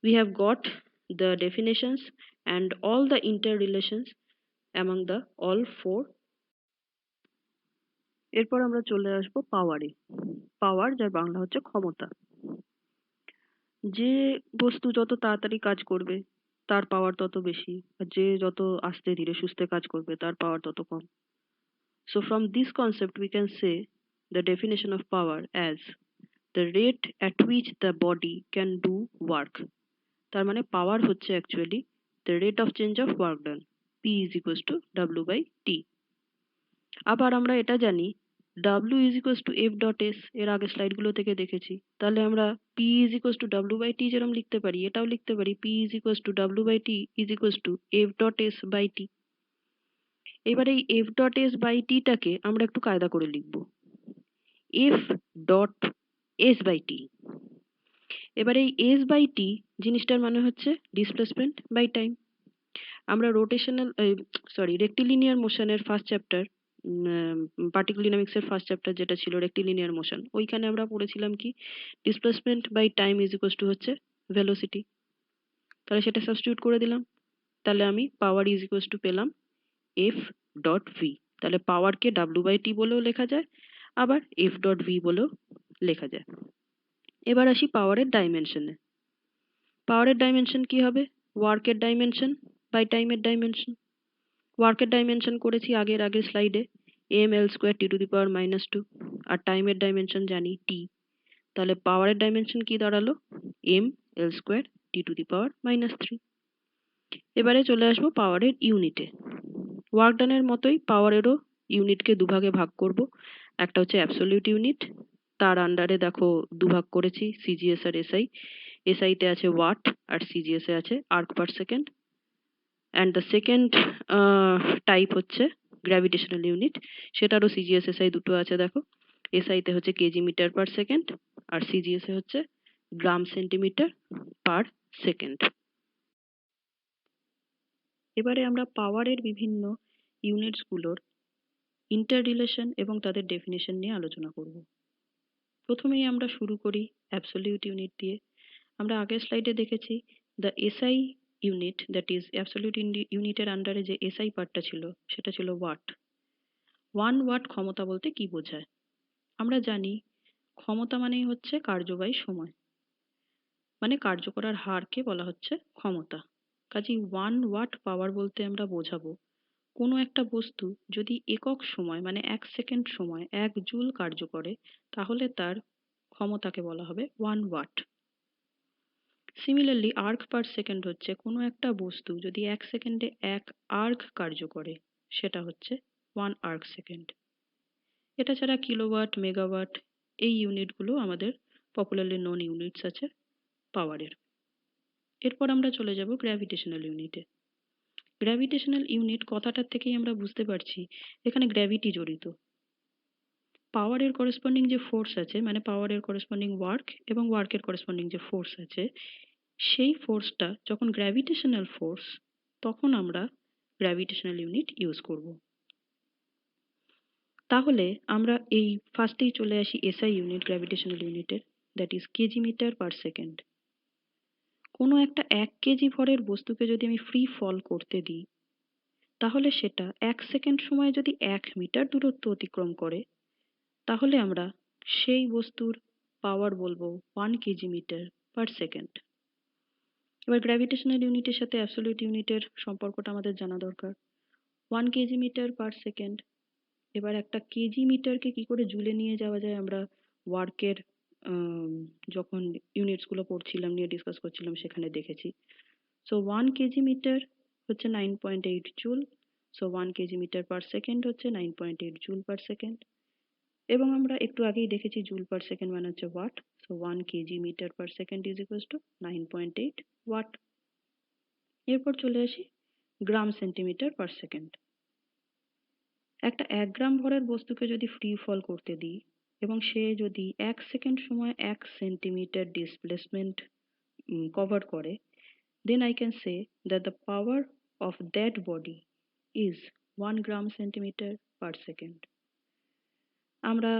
we have got the definitions and all the interrelations among the all four। এরপর আমরা চলে আসবো পাওয়ারে। পাওয়ার, যার বাংলা হচ্ছে ক্ষমতা। যে বস্তু যত তাড়াতাড়ি কাজ করবে তার পাওয়ার তত বেশি, আর যে যত আস্তে ধীরে সুস্থে কাজ করবে তার পাওয়ার তত কম। So from this concept we can say the definition of power as the rate at which the body can do work। তার মানে পাওয়ার হচ্ছে actually the rate of change of work done, P is equals to W by T। আবার আমরা এটা জানি W is equals to F dot S, এর আগের স্লাইডগুলো থেকে দেখেছি। তাহলে আমরা P is equals to W by T যেরকম লিখতে পারি, এটাও লিখতে পারি P is equals to W by T is equals to F dot S by T। এবার এই F dot S by T টাকে আমরা একটু কায়দা করে লিখব, F dot S by T। এবার এই S by T জিনিসটার মানে হচ্ছে ডিসপ্লেসমেন্ট বাই টাইম। আমরা রোটেশনাল রেক্টিলিনিয়ার মোশনের ফার্স্ট চ্যাপ্টার, পার্টিকুলার ডাইনামিক্স এর ফার্স্ট চ্যাপ্টার যেটা ছিল রেক্টিলিনিয়ার মোশন, ওইখানে আমরা পড়েছিলাম কি, displacement by time is equals to হচ্ছে ভেলোসিটি। তাহলে সেটা সাবস্টিটিউট করে দিলাম, তাহলে আমি পাওয়ার ইজ ইকুয়ালস টু পেলাম এফ ডট ভি। তাহলে পাওয়ারকে ডাব্লিউ বাই টি বলেও লেখা যায়, আবার এফ ডট ভি বলেও লেখা যায়। এবার আসি পাওয়ারের ডাইমেনশনে। পাওয়ারের ডাইমেনশন কি হবে, ওয়ার্কের ডাইমেনশন বাই টাইমের ডাইমেনশন। ওয়ার্কের ডাইমেনশন করেছি আগের স্লাইডে, M L square T to the power -2, আর টাইমের ডাইমেনশন জানি টি। তাহলে পাওয়ারের ডাইমেনশন কি দাঁড়ালো, M L square T to the power -3। এবারে চলে আসবো পাওয়ারের ইউনিটে। ওয়ার্ক ডানের মতোই পাওয়ারেরও ইউনিটকে দুভাগে ভাগ করব। একটা হচ্ছে অ্যাবসলিউট ইউনিট, তার আন্ডারে দেখো দুভাগ করেছি সিজিএস আর এসআই। এসআই তে আছে ওয়াট আর সিজিএস এ আছে arc per second. And the second type হচ্ছে গ্র্যাভিটেশনাল ইউনিট, সেটারও সিজিএস এসআই দুটো আছে দেখো। এসআই তে হচ্ছে কেজি মিটার পার সেকেন্ড, আর সিজিএস এ হচ্ছে গ্রাম সেন্টিমিটার পার সেকেন্ড। এবারে আমরা পাওয়ারের বিভিন্ন ইউনিটসগুলোর ইন্টার রিলেশন এবং তাদের ডেফিনেশন নিয়ে আলোচনা করব। প্রথমেই আমরা শুরু করি অ্যাবসলিউট ইউনিট দিয়ে। আমরা আগের স্লাইডে দেখেছি the SI unit, that is absolute ইউনিটের আন্ডারে যে এসআই পার্টটা ছিল সেটা ছিল ওয়াট। 1 ওয়াট ক্ষমতা বলতে কি বোঝায়? আমরা জানি ক্ষমতা মানেই হচ্ছে কার্য বাই সময়, মানে কার্য করার হারকে বলা হচ্ছে ক্ষমতা। কাজেই 1 ওয়াট পাওয়ার বলতে আমরা বোঝাবো কোনো একটা বস্তু যদি একক সময় মানে 1 সেকেন্ড সময় 1 জুল কার্য করে তাহলে তার ক্ষমতাকে বলা হবে 1 watt. Similarly erg per second হচ্ছে কোনো একটা বস্তু যদি 1 সেকেন্ডে 1 আর্ক কার্য করে সেটা হচ্ছে 1 আর্ক সেকেন্ড। এটা ছাড়া কিলোওয়াট, মেগাওয়াট এই ইউনিটগুলো আমাদের পপুলারলি নোন ইউনিটস আছে পাওয়ারের। এরপর আমরা চলে যাব গ্র্যাভিটেশনাল ইউনিটে। গ্র্যাভিটেশনাল ইউনিট কথাটার থেকেই আমরা বুঝতে পারছি এখানে গ্র্যাভিটি জড়িত। পাওয়ারের করেসপন্ডিং যে ফোর্স আছে মানে পাওয়ারের করেসপন্ডিং ওয়ার্ক এবং ওয়ার্কের করেসপন্ডিং যে ফোর্স আছে সেই ফোর্সটা যখন গ্র্যাভিটেশনাল ফোর্স তখন আমরা গ্র্যাভিটেশনাল ইউনিট ইউজ করব। তাহলে আমরা এই ফার্স্টেই চলে আসি এসআই ইউনিট গ্র্যাভিটেশনাল ইউনিটের, that is KG metre per second. কোনো একটা 1 কেজি ভরের বস্তুকে যদি আমি ফ্রি ফল করতে দিই তাহলে সেটা 1 সেকেন্ড সময়ে যদি 1 মিটার দূরত্ব অতিক্রম করে তাহলে আমরা সেই বস্তুর পাওয়ার বলবো 1 কেজি মিটার পার সেকেন্ড। এবার গ্র্যাভিটেশনাল ইউনিটের সাথে অ্যাবসলিউট ইউনিটের সম্পর্কটা আমাদের জানা দরকার। 1 কেজি মিটার পার সেকেন্ড। এবার একটা কেজি মিটারকে কি করে জুলে নিয়ে যাওয়া যায় আমরা ওয়ার্কের যখন ইউনিটস গুলো পড়ছিলাম নিয়ে ডিসকাস করছিলাম সেখানে দেখেছি। সো 1 কেজি মিটার হচ্ছে 9.8 joule. So 1 KG metre per second হচ্ছে 9.8 জুল পার সেকেন্ড। এবং আমরা একটু আগেই দেখেছি জুল পার সেকেন্ড মানে হচ্ছে watt. So 1 KG metre per second is equals to 9.8 watt. এরপর চলে আসি গ্রাম সেন্টিমিটার পার সেকেন্ড। একটা 1 গ্রাম ভরের বস্তুকে যদি ফ্রি ফল করতে দিই এবং সে যদি 1 সেকেন্ড সময় 1 সেন্টিমিটার ডিসপ্লেসমেন্ট কভার করে then I can say that the power of that body is 1 gram centimeter per second. আমরা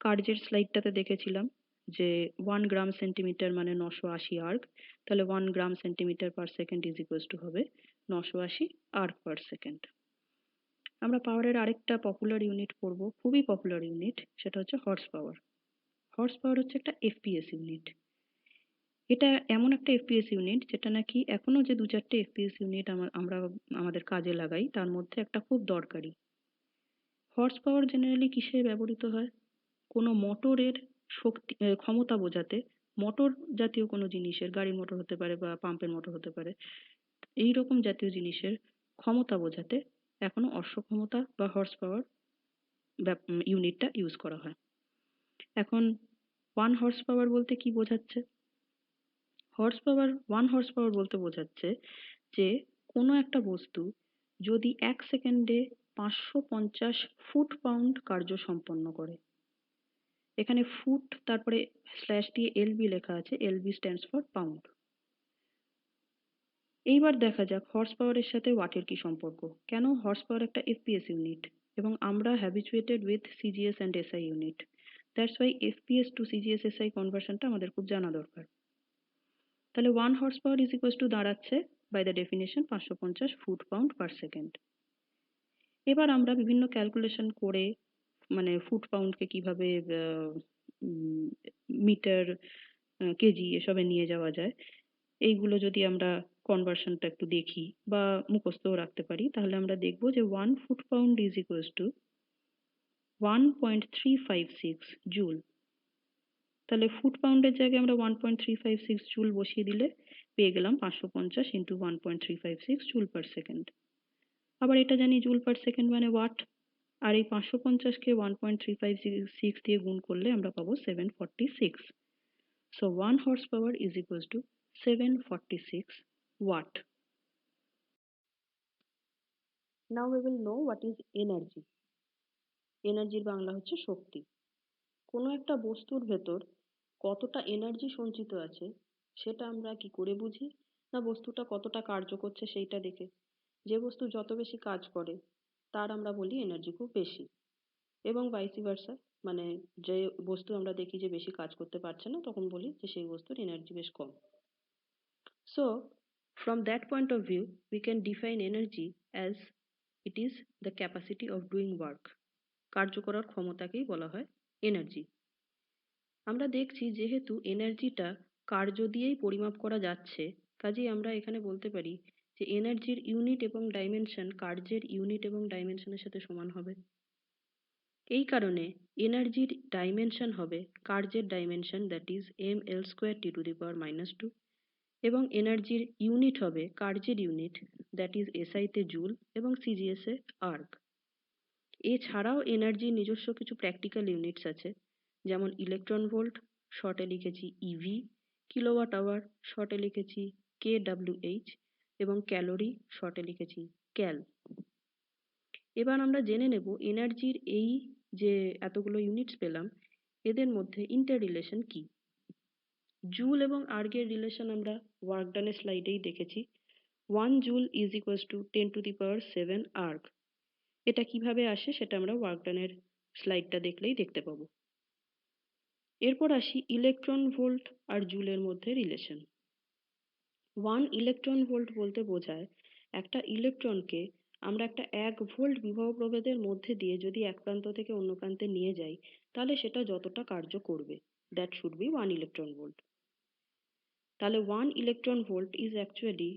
কার্যের স্লাইডটাতে দেখেছিলাম যে 1 গ্রাম সেন্টিমিটার মানে 980 আর্ক, তাহলে 1 গ্রাম centimetre per second is equals two হবে 980 আর্ক পার সেকেন্ড। আমরা পাওয়ারের আরেকটা পপুলার ইউনিট পড়বো, খুবই পপুলার ইউনিট, সেটা হচ্ছে হর্স পাওয়ার। হর্স পাওয়ার হচ্ছে একটা এফপিএস ইউনিট। এটা এমন একটা এফপিএস ইউনিট যেটা নাকি এখনো যে 2-4টে এফপিএস ইউনিট আমরা আমাদের কাজে লাগাই তার মধ্যে একটা খুব দরকারি। হর্স পাওয়ার জেনারেলি কিসে ব্যবহৃত হয়? কোনো মোটরের শক্তি ক্ষমতা বোঝাতে, মোটর জাতীয় কোনো জিনিসের, গাড়ির মোটর হতে পারে বা পাম্পের মোটর হতে পারে, এই রকম জাতীয় জিনিসের ক্ষমতা বোঝাতে এখনো অশ্ব ক্ষমতা বা হর্স পাওয়ার ইউনিটটা ইউজ করা হয়। এখন 1 হর্স পাওয়ার বলতে কি বোঝাচ্ছে? ওয়ান হর্স পাওয়ার বলতে বোঝাচ্ছে যে কোনো একটা বস্তু যদি 1 সেকেন্ডে 550 ফুট পাউন্ড কার্য সম্পন্ন করে। এখানে ফুট তারপরে স্ল্যাশ দিয়ে এলবি লেখা আছে, এলবি স্ট্যান্ডস ফর পাউন্ড। এইবার দেখা যাক হর্স পাওয়ারের সাথে ওয়াটের কি সম্পর্ক, কেন হর্স পাওয়ার একটা এফপিএস ইউনিট এবং আমরা habituated with CGS and SI unit, that's why FPS to CGS SI কনভার্সনটা আমাদের খুব জানা দরকার। তাহলে 1 horse power is equals to দাঁড়াচ্ছে by the definition 550 foot pound per second. এবার আমরা বিভিন্ন ক্যালকুলেশন করে মানে ফুট পাউন্ডকে কিভাবে মিটার, কেজি এসবে নিয়ে যাওয়া যায় এইগুলো যদি আমরা কনভার্সনটা একটু দেখি বা মুখস্থও রাখতে পারি তাহলে আমরা দেখব যে 1 foot pound is equals two 1.356 joule. তাহলে ফুট পাউন্ডের জায়গায় আমরা 1.356 জুল বসিয়ে দিলে পেয়ে গেলাম 550 ইন্টু 1.356 জুল পার সেকেন্ড। আবার এটা জানি জুল পার সেকেন্ড মানে ওয়াট, আর এই 550কে 1.356 দিয়ে গুণ করলে আমরা পাবো 746। So 1 horse power is equals to 746 watt. Now we will know what is energy. এনার্জির বাংলা হচ্ছে শক্তি। কোনো একটা বস্তুর ভেতর কতটা এনার্জি সঞ্চিত আছে সেটা আমরা কি করে বুঝি? না বস্তুটা কতটা কার্য করছে সেইটা দেখে। যে বস্তু যত বেশি কাজ করে তার আমরা বলি এনার্জি খুব বেশি, এবং ভাইসি ভার্সা, মানে যে বস্তু আমরা দেখি যে বেশি কাজ করতে পারছে না তখন বলি যে সেই বস্তুর এনার্জি বেশ কম। So from that point of view we can define energy as it is the capacity of doing work. কার্য করার ক্ষমতাকেই বলা হয় এনার্জি। আমরা দেখছি যেহেতু এনার্জিটা কার্য দিয়েই পরিমাপ করা যাচ্ছে, কাজেই আমরা এখানে বলতে পারি যে এনার্জির ইউনিট এবং ডাইমেনশন কার্যের ইউনিট এবং ডাইমেনশনের সাথে সমান হবে। এই কারণে এনার্জির ডাইমেনশন হবে কার্যের ডাইমেনশন, দ্যাট ইজ ml² (10⁻²) এবং এনার্জির ইউনিট হবে কার্যের ইউনিট, দ্যাট ইজ SI তে জুল এবং CGS এ আর্ক। এছাড়াও এনার্জির নিজস্ব কিছু প্র্যাকটিক্যাল ইউনিটস আছে, যেমন ইলেকট্রন ভোল্ট, শর্টে লিখেছি ইভি, কিলোওয়াট আওয়ার শর্টে লিখেছি কেডব্লিউএইচ এবং ক্যালোরি শর্টে লিখেছি ক্যাল। এবার আমরা জেনে নেব এনার্জির এই যে এতগুলো ইউনিটস পেলাম এদের মধ্যে ইন্টার রিলেশন কি। জুল এবং আর্গের রিলেশন আমরা ওয়ার্ক ডানের স্লাইডেই দেখেছি। 1 joule is equals two 10⁻7 erg. এটা কিভাবে আসে সেটা আমরা ওয়ার্ক ডানের স্লাইডটা দেখলেই দেখতে পাবো। এরপর আসি ইলেকট্রন ভোল্ট আর জুলের মধ্যে রিলেশন। 1 ইলেকট্রন ভোল্ট বলতে বোঝায় একটা ইলেকট্রনকে আমরা একটা 1 ভোল্ট বিভব প্রভেদের মধ্যে দিয়ে যদি এক প্রান্ত থেকে অন্য প্রান্তে নিয়ে যাই তাহলে সেটা যতটা কার্য করবে, that should be 1 electron volt. তাহলে 1 electron volt is actually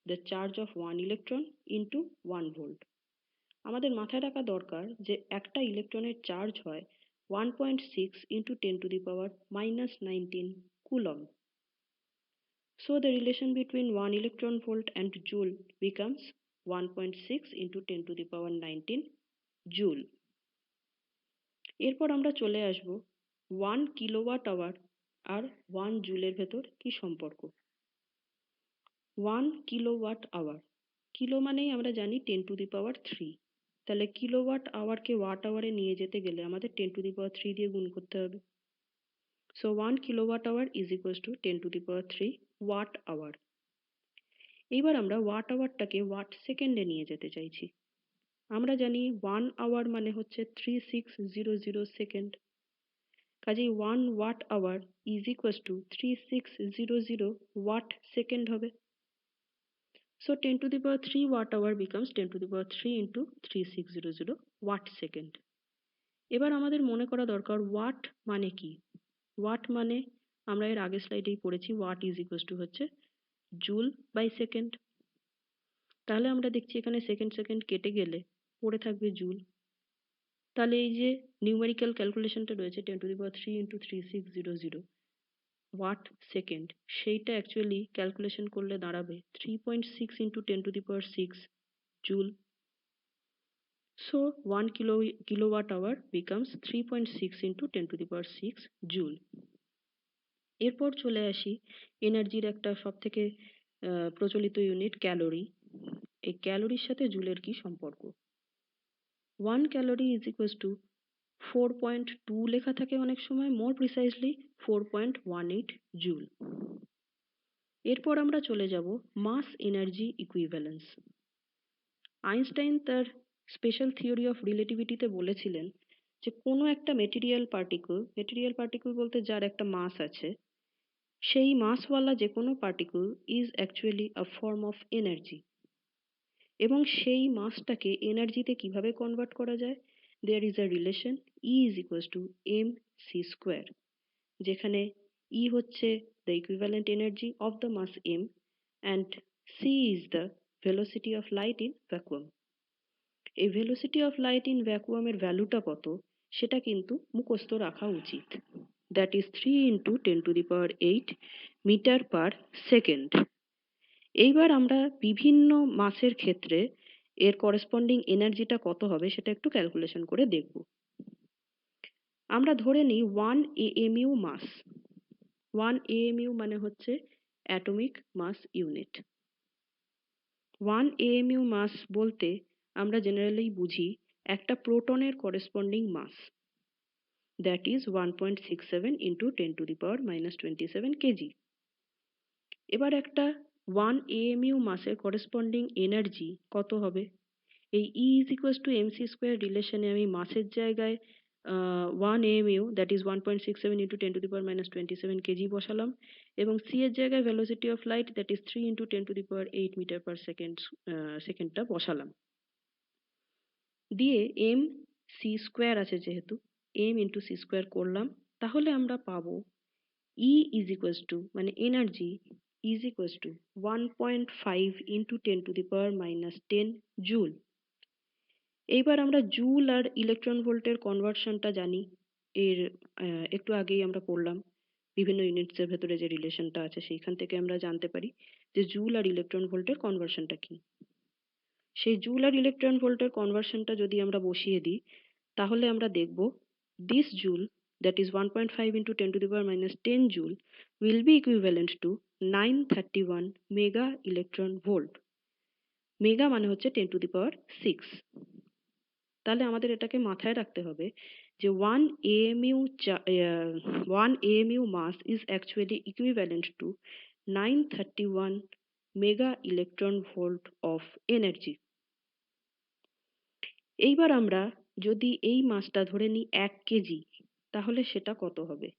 the charge of 1 electron into 1 volt. আমাদের মাথায় রাখা দরকার যে একটা ইলেকট্রনের চার্জ হয় 1.6 into 10⁻⁻19 coulomb. So the relation between 1 electron volt and joule becomes 1.6 into 10⁻19 joule. এরপর আমরা চলে আসব 1 কিলোওয়াট আওয়ার আর 1 জুলের ভেতর কি সম্পর্ক। 1 কিলোওয়াট আওয়ার, কিলো মানেই আমরা জানি 10⁻3, তাহলে কিলোওয়াট আওয়ারকে ওয়াট আওয়ারে নিয়ে যেতে গেলে আমাদের 10⁻3 দিয়ে গুণ করতে হবে। So 1 kilowatt hour is equals to 10⁻3 watt hour. এইবার আমরা ওয়াট আওয়ারটাকে ওয়াট সেকেন্ডে নিয়ে যেতে চাইছি। আমরা জানি 1 আওয়ার মানে হচ্ছে 3600 সেকেন্ড, কাজেই 1 watt hour is equals to 3600 watt second হবে। So 10⁻3 watt hour becomes 10⁻3 into 3600 watt second. এবার আমাদের মনে করা দরকার ওয়াট মানে কি। ওয়াট মানে আমরা এর আগের স্লাইডেই পড়েছি, ওয়াট ইজ ইকুয়ালস টু হচ্ছে জুল বাই সেকেন্ড। তাহলে আমরা দেখছি এখানে সেকেন্ড সেকেন্ড কেটে গেলে পড়ে থাকবে জুল। তাহলে এই যে নিউমেরিক্যাল ক্যালকুলেশনটা রয়েছে 10⁻3 into 3600 ওয়াট সেকেন্ড, সেইটা অ্যাকচুয়ালি ক্যালকুলেশন করলে দাঁড়াবে 3.6 into 10⁻6 joule. So 1 kilowatt hour becomes 3.6 into 10⁻6 joule. এরপর চলে আসি এনার্জির একটা সব থেকে প্রচলিত ইউনিট ক্যালোরি। এই ক্যালোরির সাথে জুলের কি সম্পর্ক। 1 ক্যালোরি ইজ ইকুয়ালস টু 4.2 লেখা থাকে অনেক সময়, মোর প্রিসাইজলি 4.18 জুল। এরপর আমরা চলে যাব মাস এনার্জি ইকুইভ্যালেন্স। আইনস্টাইন তার স্পেশাল থিওরি অফ রিলেটিভিটিতে বলেছিলেন যে কোনো একটা মেটেরিয়াল পার্টিকেল বলতে যার একটা মাস আছে, সেই মাসওয়ালা যে কোনো particle is actually a form of energy. এবং সেই মাসটাকে এনার্জিতে কিভাবে কনভার্ট করা যায়, there is a relation E is equals to mc², যেখানে E হচ্ছে the equivalent energy of the mass m and c is the velocity of light in vacuum. এই ভেলোসিটি অফ লাইট ইন ভ্যাকুয়ামের ভ্যালুটা কত সেটা কিন্তু মুখস্থ রাখা উচিত, that is 3 into 10⁸ metre per second. এইবার আমরা বিভিন্ন মাসের ক্ষেত্রে এর করেসপন্ডিং এনার্জিটা কত হবে সেটা একটু ক্যালকুলেশন করে দেখব। আমরা ধরে নিই 1 AMU মাস। 1 AMU মানে হচ্ছে অ্যাটমিক মাস ইউনিট। 1 AMU মাস বলতে আমরা জেনারেলি বুঝি একটা প্রোটনের corresponding mass. that is 1.67 into 10 to the power minus 27 kg. এবার একটা 1 AMU মাসের corresponding energy কত হবে? এই E is equals to mc square রিলেশনে আমি মাসের জায়গায় 1 AMU that is 1.67 into 10 to the power minus 27 kg বসালাম এবং C এর জায়গায় velocity of light that is 3 into 10 to the power 8 meter per second সেকেন্ডটা বসালাম দিয়ে m c স্কোয়ার আছে যেহেতু m into c স্কোয়ার করলাম তাহলে আমরা পাবো E is equals to মানে energy is equals to 1.5 into 10 to the power minus 10 joule. এইবার আমরা জুল আর ইলেকট্রন ভোল্টের কনভার্সনটা জানি এর একটু আগেই আমরা পড়লাম বিভিন্ন ইউনিটস এর ভেতরে যে রিলেশনটা আছে সেইখান থেকে আমরা জানতে পারি যে জুল আর ইলেকট্রন ভোল্টের কনভার্সনটা কি। সেই জুল আর ইলেকট্রন ভোল্টের কনভার্সনটা যদি আমরা বসিয়ে দিই তাহলে আমরা দেখব this joule that is 1.5 into 10 to the power minus 10 joule will be equivalent to 931 mega electron volt। Mega মানে হচ্ছে 10 to the power 6। তাহলে আমাদের এটাকে মাথায় রাখতে হবে যে 1 AMU mass is actually equivalent to 931 mega electron volt of energy। এইবার আমরা যদি এই মাসটা ধরে নিই 1 কেজি তাহলে সেটা কত হবে?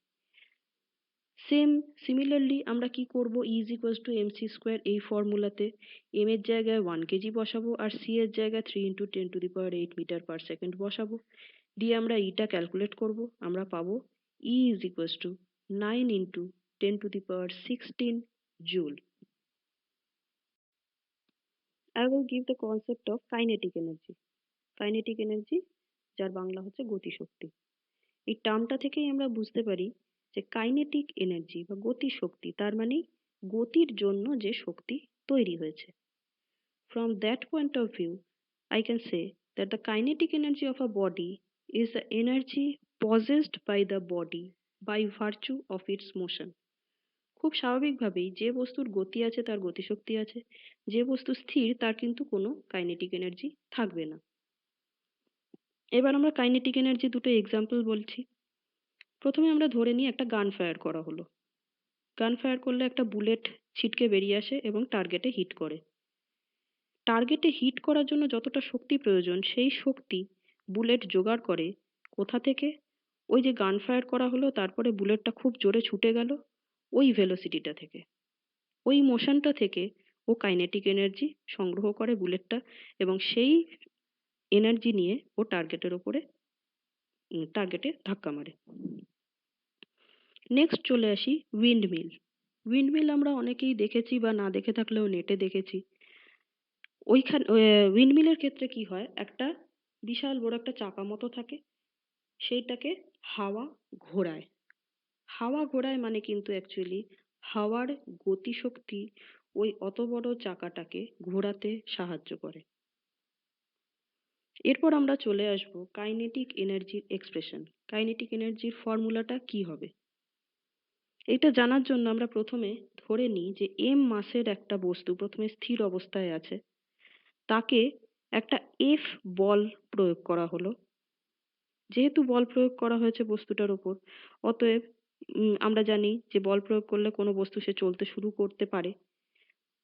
সিমিলারলি আমরা কি করব E is equals to mc square এই ফর্মুলাতে m এর জায়গায় 1 কেজি বসাবো আর c এর জায়গায় 3 into 10 to the power 8 metre per second বসাবো দিয়ে আমরা ইটা ক্যালকুলেট করব আমরা পাবো E is equals to 9 into 10 to the power 16 joule। I will give the concept of kinetic energy। Kinetic energy যার বাংলা হচ্ছে গতিশক্তি। এই টার্মটা থেকেই আমরা বুঝতে পারি যে কাইনেটিক এনার্জি বা গতি শক্তি তার মানে গতির জন্য যে শক্তি তৈরি হয়েছে। From that point of view, I can say that the kinetic energy of a body is the energy possessed by the body by virtue of its motion। খুব স্বাভাবিকভাবেই যে বস্তুর গতি আছে তার গতিশক্তি আছে, যে বস্তু স্থির তার কিন্তু কোনো কাইনেটিক এনার্জি থাকবে না। এবার আমরা কাইনেটিক এনার্জি দুটো এক্সাম্পল বলছি। প্রথমে আমরা ধরে নিই একটা গান ফায়ার করা হলো। গান ফায়ার করলে একটা বুলেট ছিটকে বেরিয়ে আসে এবং টার্গেটে হিট করে। টার্গেটে হিট করার জন্য যতটা শক্তি প্রয়োজন সেই শক্তি বুলেট জোগাড় করে কোথা থেকে? ওই যে গান ফায়ার করা হলো তারপরে বুলেটটা খুব জোরে ছুটে গেল ওই ভেলোসিটিটা থেকে, ওই মোশনটা থেকে ও কাইনেটিক এনার্জি সংগ্রহ করে বুলেটটা এবং সেই এনার্জি নিয়ে ও টার্গেটে ধাক্কা মারে। নেক্সট চলে আসি উইন্ডমিল। উইন্ডমিল আমরা অনেকেই দেখেছি বা না দেখে থাকলেও নেটে দেখেছি। উইন্ডমিলের ক্ষেত্রে কি হয় একটা বিশাল বড় একটা চাকা মতো থাকে সেইটাকে হাওয়া ঘোরায়। হাওয়া ঘোরায় মানে কিন্তু অ্যাকচুয়ালি হাওয়ার গতিশক্তি ওই অত বড় চাকাটাকে ঘোরাতে সাহায্য করে। এরপর আমরা চলে আসবো কাইনেটিক এনার্জির এক্সপ্রেশন। কাইনেটিক এনার্জির ফর্মুলাটা কি হবে? এটা জানার জন্য আমরা প্রথমে ধরে নিই যে m মাসের একটা বস্তু প্রথমে স্থির অবস্থায় আছে, তাকে একটা F বল প্রয়োগ করা হলো। যেহেতু বল প্রয়োগ করা হয়েছে বস্তুটার উপর অতএব আমরা জানি যে বল প্রয়োগ করলে কোনো বস্তু সে চলতে শুরু করতে পারে।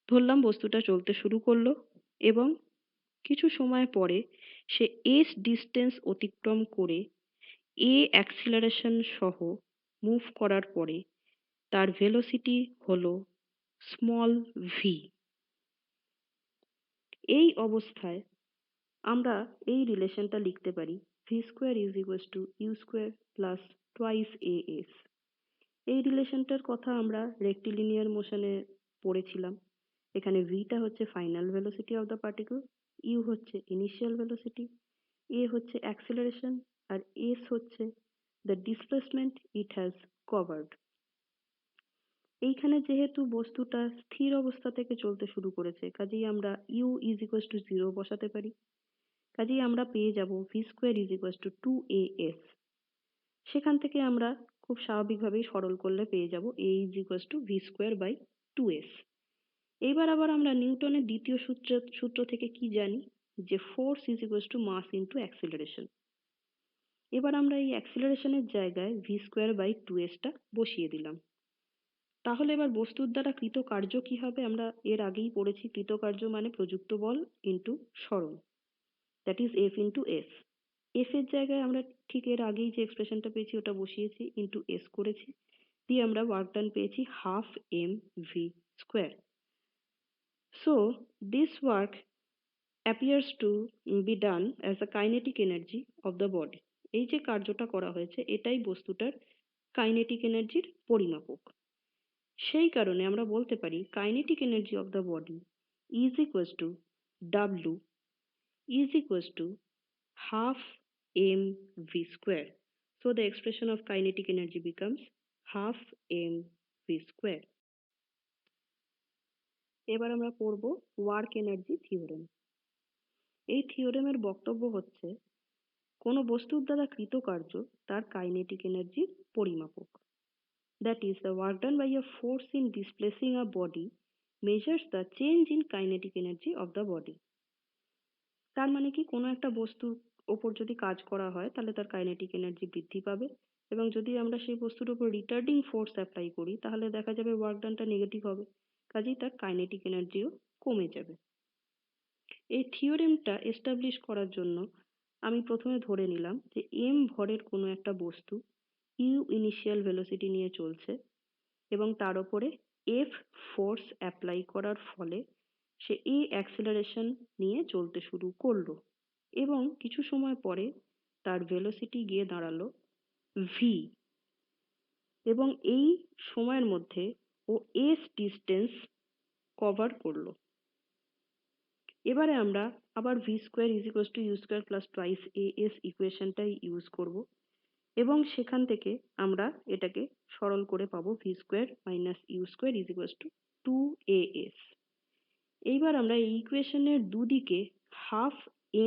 ধরলাম বস্তুটা চলতে শুরু করলো এবং কিছু সময় পরে সে s ডিস্টেন্স অতিক্রম করে a অ্যাক্সিলারেশন সহ মুভ করার পরে তার ভেলোসিটি হলো স্মল v। এই অবস্থায় আমরা এই রিলেশনটা লিখতে পারি v square is equals to you square plus twice as। এই রিলেশনটার কথা আমরা রেক্টিলিনিয়ার মোশনে পড়েছিলাম। এখানে vটা হচ্ছে final velocity of the particle, U হচ্ছে ইনিশিয়াল ভেলোসিটি, a হচ্ছে অ্যাক্সিলারেশন আর s হচ্ছে the displacement it has covered. এইখানে যেহেতু বস্তুটা স্থির অবস্থা থেকে চলতে শুরু করেছে কাজেই আমরা u ইজ ইকুয়ালস টু 0 বসাতে পারি। কাজেই আমরা পেয়ে যাব v square is equals two 2as। সেখান থেকে আমরা খুব স্বাভাবিকভাবেই সরল করলে পেয়ে যাব a is equals to v square by 2s। এইবার আবার আমরা নিউটনের দ্বিতীয় সূত্র থেকে কি জানি যে force is equals to mass into acceleration. এবার আমরা এই অ্যাক্সিলারেশনের জায়গায় v²/2s টা বসিয়ে দিলাম। তাহলে এবার বস্তুর দ্বারা কৃত কার্য কি হবে? আমরা এর আগেই পড়েছি, কৃতকার্য মানে প্রযুক্ত বল ইন্টু সরণ, that is F into S. F এর জায়গায় আমরা ঠিক এর আগেই যে এক্সপ্রেশনটা পেয়েছি ওটা বসিয়েছি, ইন্টু এস করেছি, দিয়ে আমরা ওয়ার্ক ডান পেয়েছি ½ mv²। So this work appears to be done as a kinetic energy of the body. এই যে কার্যটা করা হয়েছে এটাই বস্তুটার কাইনেটিক এনার্জির পরিমাপক। সেই কারণে আমরা বলতে পারি kinetic energy of the body is equals two W is equals to ½ mv². So the expression of kinetic energy becomes ½ mv². এবার আমরা পড়ব ওয়ার্ক এনার্জি থিওরেম। এই থিওরেমের বক্তব্য হচ্ছে কোনো বস্তুর দ্বারা কৃত কার্য তার কাইনেটিক এনার্জির পরিমাপক। That is, the work done by a force in displacing a body measures the change in kinetic energy of the body. তার মানে কি, কোনো একটা বস্তুর ওপর যদি কাজ করা হয় তাহলে তার কাইনেটিক এনার্জি বৃদ্ধি পাবে, এবং যদি আমরা সেই বস্তুর উপর রিটার্ডিং ফোর্স অ্যাপ্লাই করি তাহলে দেখা যাবে ওয়ার্ক ডানটা নেগেটিভ হবে, কাজেই তার কাইনেটিক এনার্জিও কমে যাবে। এই থিওরেমটা এস্টাবলিশ করার জন্য আমি প্রথমে ধরে নিলাম যে এম ভরের কোনো একটা বস্তু ইউ ইনিশিয়াল ভেলোসিটি নিয়ে চলছে এবং তার উপরে এফ ফোর্স অ্যাপ্লাই করার ফলে সে এই অ্যাক্সিলারেশন নিয়ে চলতে শুরু করলো, এবং কিছু সময় পরে তার ভেলোসিটি গিয়ে দাঁড়ালো ভি, এবং এই সময়ের মধ্যে ও এস ডিস্টেন্স কভার করলো। এবারে আমরা আবার v²=u² + 2s ইকুয়েশনটাই ইউজ করব, এবং সেখান থেকে আমরা এটাকে সরল করে পাবো v² - u² = 2as। এইবার আমরা এই ইকুয়েশনের দুদিকে ½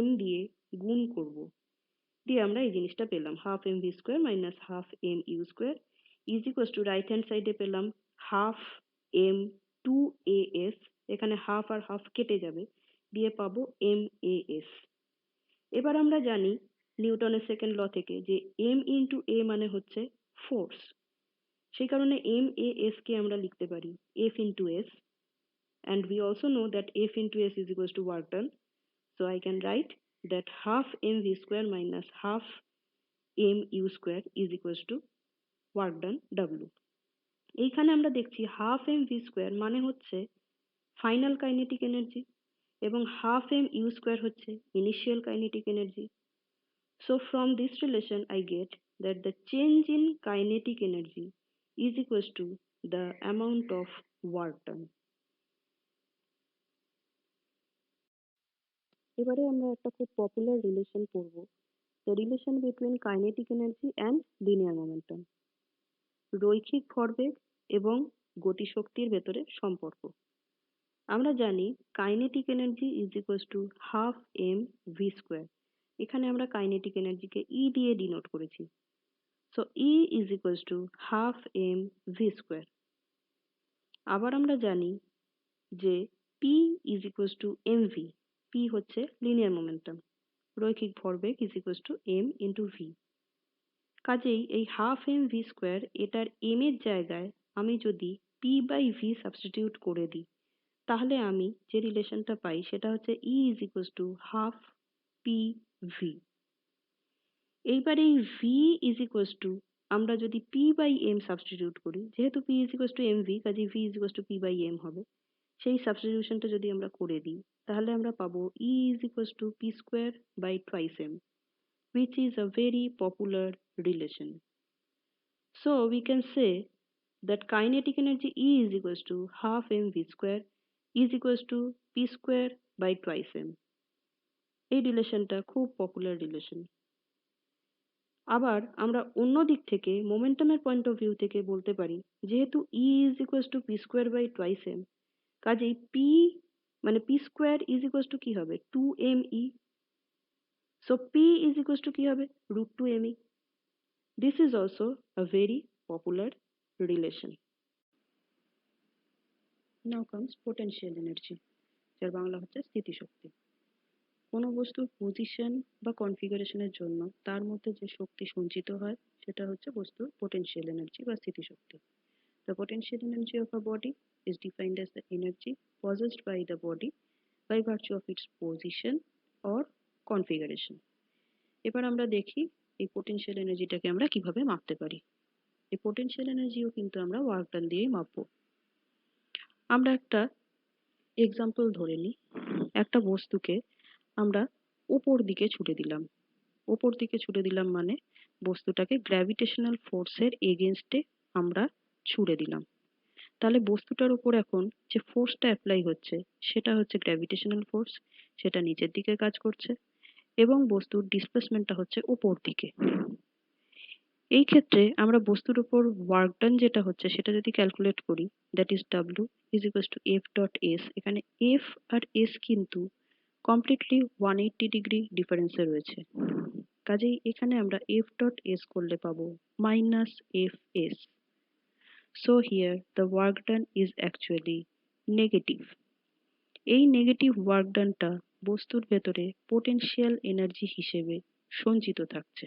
m দিয়ে গুণ করব, দিয়ে আমরা এই জিনিসটা পেলাম ½ mv² - ½ mu² রাইট হ্যান্ড সাইডে পেলাম ½ m2as, এখানে হাফ আর হাফ কেটে যাবে, দিয়ে পাবো mas। এবার আমরা জানি নিউটনের সেকেন্ড ল থেকে যে m ইন্টু a মানে হচ্ছে ফোর্স, সেই কারণে mas কে আমরা লিখতে পারি F into s, and we also know that F into s is equals to work done. So I can write that ½ mv² - ½ mu² is equals to work done W. এইখানে আমরা দেখছি ½ mv² মানে হচ্ছে final kinetic energy এবং ½ mu² হচ্ছে initial kinetic energy. So from this relation I get that the change in kinetic energy is equals to the amount of work done. এবারে আমরা একটা খুব পপুলার রিলেশন পড়ব, the relation between kinetic energy and linear momentum. রৈখিক ভরবেগ এবং গতিশক্তির ভেতরে সম্পর্ক। আমরা জানি kinetic energy is equals two ½ mv²। এখানে আমরা কাইনেটিক এনার্জিকে ই দিয়ে ডিনোট করেছি। So E is equals two ½ mv²। আবার আমরা জানি যে P is equals two mv। P হচ্ছে লিনিয়ার মোমেন্টাম, রৈখিক ভরবেগ is equals two m into V. কাজেই এই ½ mv² এটার m এর জায়গায় আমি যদি p/v সাবস্টিটিউট করে দিই তাহলে আমি যে রিলেশনটা পাই সেটা হচ্ছে E is equals two ½ pv। এইবার এই v ইজ ইকুয়ালস টু আমরা যদি p/m সাবস্টিটিউট করি, যেহেতু p is equals two mv কাজেই v is equals two p/m হবে, সেই সাবস্টিটিউশনটা যদি আমরা করে দিই তাহলে আমরা পাবো E is equals to p²/2m, which is a very popular relation. So we can say that kinetic energy E is equals to ½ mv² is equals to p²/2m. এই রিলেশনটা খুব পপুলার রিলেশন। আবার আমরা অন্য দিক থেকে মোমেন্টামের পয়েন্ট অফ ভিউ থেকে বলতে পারি যেহেতু E is equals to p²/2m, কাজেই p মানে p² is equals to কি হবে 2me। So p is equals to কি হবে √2me. This is also a very popular relation. Now comes potential energy, যার বাংলা হচ্ছে স্থিতিশক্তি। কোনো বস্তুর পজিশন বা কনফিগারেশনের জন্য তার মধ্যে যে শক্তি সঞ্চিত হয় সেটা হচ্ছে বস্তুর পোটেনশিয়াল এনার্জি বা স্থিতিশক্তি। The potential energy of a body is defined as the energy possessed by the body by virtue of its position or configuration. এবার আমরা দেখি এই পোটেনশিয়াল এনার্জিটাকে আমরা কিভাবে মাপতে পারি। এই পোটেনশিয়াল এনার্জিও কিন্তু আমরা ওয়ার্ক ডান দিয়েই মাপবো। আমরা একটা এক্সাম্পল ধরে নিই, একটা বস্তুকে আমরা উপর দিকে ছুটে দিলাম। উপর দিকে ছুড়ে দিলাম মানে বস্তুটাকে গ্র্যাভিটেশনাল ফোর্সের এগেনস্টে আমরা ছুড়ে দিলাম। তাহলে বস্তুটার উপর এখন যে ফোর্সটা অ্যাপ্লাই হচ্ছে সেটা হচ্ছে গ্র্যাভিটেশনাল ফোর্স, সেটা নিচের দিকে কাজ করছে এবং বস্তুর ডিসপ্লেসমেন্টটা হচ্ছে উপর দিকে। এই ক্ষেত্রে আমরা বস্তুর উপর ওয়ার্ক ডান যেটা হচ্ছে সেটা যদি ক্যালকুলেট করি, that is W is equals two F dot S। এখানে F আর S কিন্তু কমপ্লিটলি 180 ডিগ্রি ডিফারেন্সে রয়েছে। কাজেই এখানে আমরা F ডট S করলে পাবো minus FS। So here the work done is actually negative. এই নেগেটিভ ওয়ার্ক ডানটা বস্তুর ভেতরে পোটেনশিয়াল এনার্জি হিসেবে সঞ্চিত থাকছে।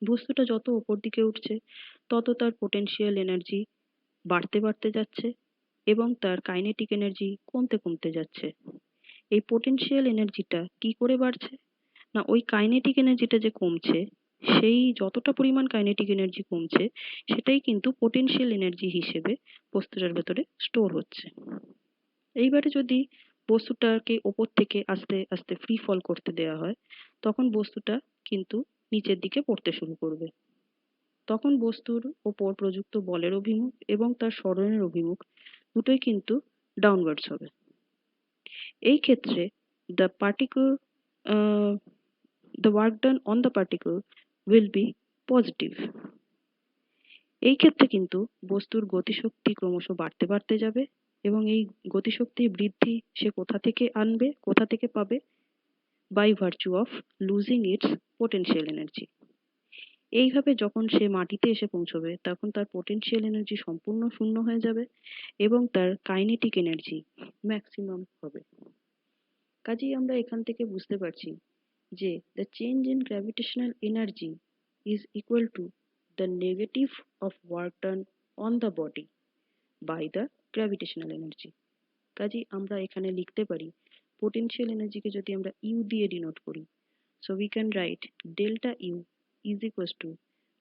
বস্তুটা যত উপর দিকে উঠছে তত তার পোটেনশিয়াল এনার্জি বাড়তে বাড়তে যাচ্ছে এবং তার কাইনেটিক এনার্জি কমতে কমতে যাচ্ছে। এই পোটেনশিয়াল এনার্জিটা কি করে বাড়ছে না, ওই কাইনেটিক এনার্জিটা যে কমছে সেই যতটা পরিমাণ কাইনেটিক এনার্জি কমছে সেটাই কিন্তু পোটেনশিয়াল এনার্জি হিসেবে বস্তুটার ভেতরে স্টোর হচ্ছে। এইবারে যদি বস্তুটাকে ওপর থেকে আস্তে আস্তে ফ্রি ফল করতে দেওয়া হয় তখন বস্তুটা কিন্তু নিচের দিকে পড়তে শুরু করবে। তখন বস্তুর ওপর প্রযুক্ত বলের অভিমুখ এবং তার সরণের অভিমুখ দুটোই কিন্তু ডাউনওয়ার্ডস হবে। এই ক্ষেত্রে the particle the work done on the particle will be positive. এই ক্ষেত্রে কিন্তু বস্তুর গতিশক্তি ক্রমশ বাড়তে বাড়তে যাবে এবং এই গতিশক্তির বৃদ্ধি সে কোথা থেকে আনবে, কোথা থেকে পাবে? by virtue of losing its potential energy. এইভাবে যখন সে মাটিতে এসে পৌঁছবে তখন তার পোটেনশিয়াল এনার্জি সম্পূর্ণ শূন্য হয়ে যাবে এবং তার কাইনেটিক এনার্জি ম্যাক্সিমাম হবে। কাজেই আমরা এখান থেকে বুঝতে পারছি যে the change in gravitational energy is equal to the negative of work done on the body by the gravitational energy. কাজেই আমরা এখানে লিখতে পারি পোটেনশিয়াল এনার্জিকে যদি আমরা ইউ দিয়ে ডিনোট করি, so we can write delta U is equals to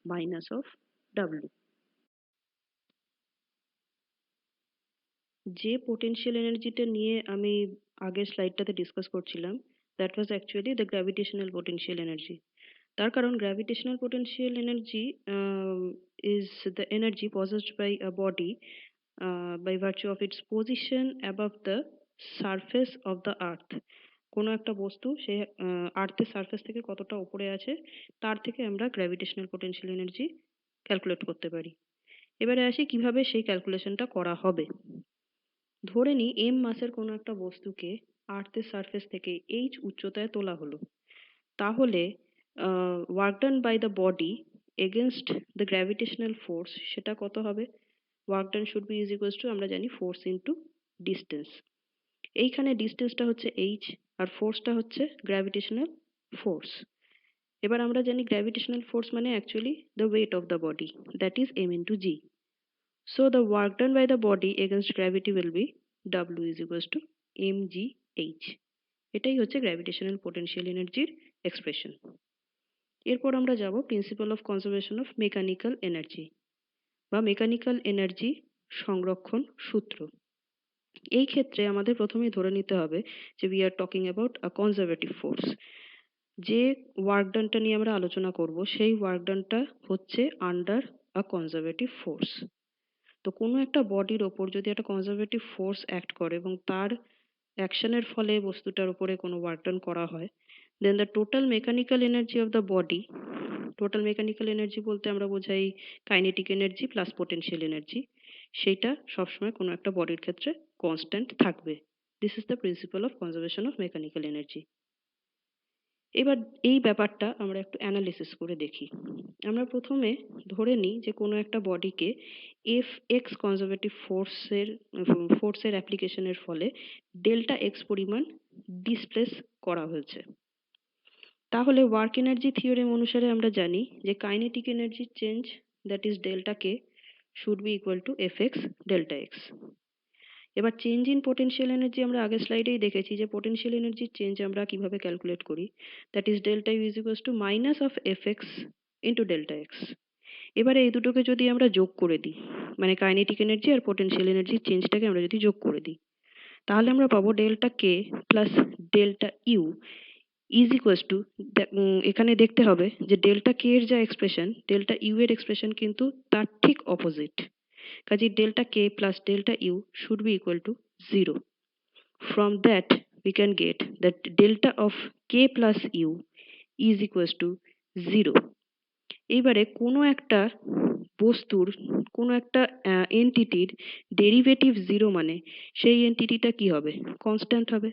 minus of W. যে পোটেনশিয়াল এনার্জিটা নিয়ে আমি আগের স্লাইডটাতে ডিসকাস করছিলাম that was actually the gravitational potential energy. তার কারণ gravitational potential energy is the energy possessed by a body by virtue of its position above the surface of the earth. কোনো একটা বস্তু সে আর্থের সারফেস থেকে কতটা উপরে আছে তার থেকে আমরা গ্র্যাভিটেশনাল পোটেনশিয়াল এনার্জি ক্যালকুলেট করতে পারি। এবারে আসি কিভাবে সেই ক্যালকুলেশনটা করা হবে। ধরে নিই m মাসের কোনো একটা বস্তুকে আর্থের সারফেস থেকে h উচ্চতায় তোলা হলো, তাহলে work done by the body against the gravitational force সেটা কত হবে? Work done should be is equals to আমরা জানি ফোর্স ইন্টু ডিস্টেন্স। এইখানে ডিস্টেন্সটা হচ্ছে h আর ফোর্সটা হচ্ছে গ্র্যাভিটেশনাল ফোর্স। এবার আমরা জানি গ্র্যাভিটেশনাল ফোর্স মানে actually the weight of the body, that is m into g. So the work done by the body against gravity will be W is equals to mgh. এটাই হচ্ছে gravitational potential এনার্জির expression. এরপর আমরা যাব principal of conservation of mechanical energy বা mechanical energy সংরক্ষণ সূত্র। এই ক্ষেত্রে আমাদের প্রথমেই ধরে নিতে হবে যে we are talking about a conservative force. যে ওয়ার্ক ডানটা নিয়ে আমরা আলোচনা করব সেই ওয়ার্ক ডানটা হচ্ছে আন্ডার আ কনজারভেটিভ ফোর্স। তো কোনো একটা বডির ওপর যদি একটা কনজারভেটিভ ফোর্স অ্যাক্ট করে এবং তার অ্যাকশনের ফলে বস্তুটার উপরে কোনো ওয়ার্ক ডান করা হয়, then the total mechanical energy of the body, total mechanical energy বলতে আমরা বোঝাই kinetic energy plus potential energy, সেইটা সবসময় কোনো একটা বডির ক্ষেত্রে কনস্ট্যান্ট থাকবে। This is the principle of conservation of mechanical energy. এবার এই ব্যাপারটা আমরা একটু অ্যানালিসিস করে দেখি। আমরা প্রথমে ধরে নিই যে কোনো একটা বডিকে এফ এক্স কনজারভেটিভ ফোর্সের অ্যাপ্লিকেশনের ফলে ডেল্টা এক্স পরিমাণ ডিসপ্লেস করা হয়েছে। তাহলে ওয়ার্ক এনার্জি থিওরেম অনুসারে আমরা জানি যে kinetic energy change that is delta K should be equal to F x delta x. এবার চেঞ্জ ইন পোটেনশিয়াল এনার্জি আমরা আগের স্লাইডেই দেখেছি যে পোটেনশিয়াল এনার্জির চেঞ্জ আমরা কিভাবে ক্যালকুলেট করি, that is delta U is equals two minus of F x into delta x. এবারে এই দুটোকে যদি আমরা যোগ করে দিই, মানে কাইনেটিক এনার্জি আর পোটেনশিয়াল এনার্জির চেঞ্জটাকে আমরা যদি যোগ করে দিই, তাহলে আমরা পাবো delta k plus delta U is equals two, এখানে দেখতে হবে যে ডেল্টা কে এর যা এক্সপ্রেশন, ডেল্টা ইউ এর এক্সপ্রেশন কিন্তু তার ঠিক অপোজিট। কাজে delta k plus delta U should be equal to 0. From that we can get that delta of k plus u is equals to 0. এইবারে কোনো একটা বস্তুর কোনো একটা এন্টিটির ডেরিভেটিভ 0 মানে সেই এন্টিটিটা কি হবে, কনস্ট্যান্ট হবে।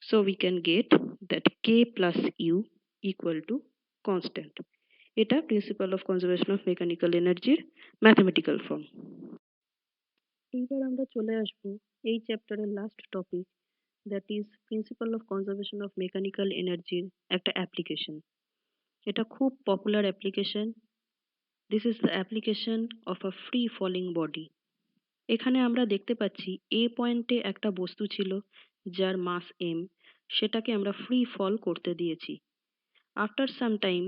So we can get that k plus u equal to constant. এটা principle of conservation of mechanical এনার্জির ম্যাথমেটিক্যাল ফর্ম। এইবার আমরা চলে আসবো এই চ্যাপ্টারের last topic, that is principle of conservation of mechanical এনার্জির একটা অ্যাপ্লিকেশন। এটা খুব popular application. This is the application of a free falling body. এখানে আমরা দেখতে পাচ্ছি এ পয়েন্টে একটা বস্তু ছিল যার মাস এম, সেটাকে আমরা ফ্রি ফল করতে দিয়েছি। আফটার সাম টাইম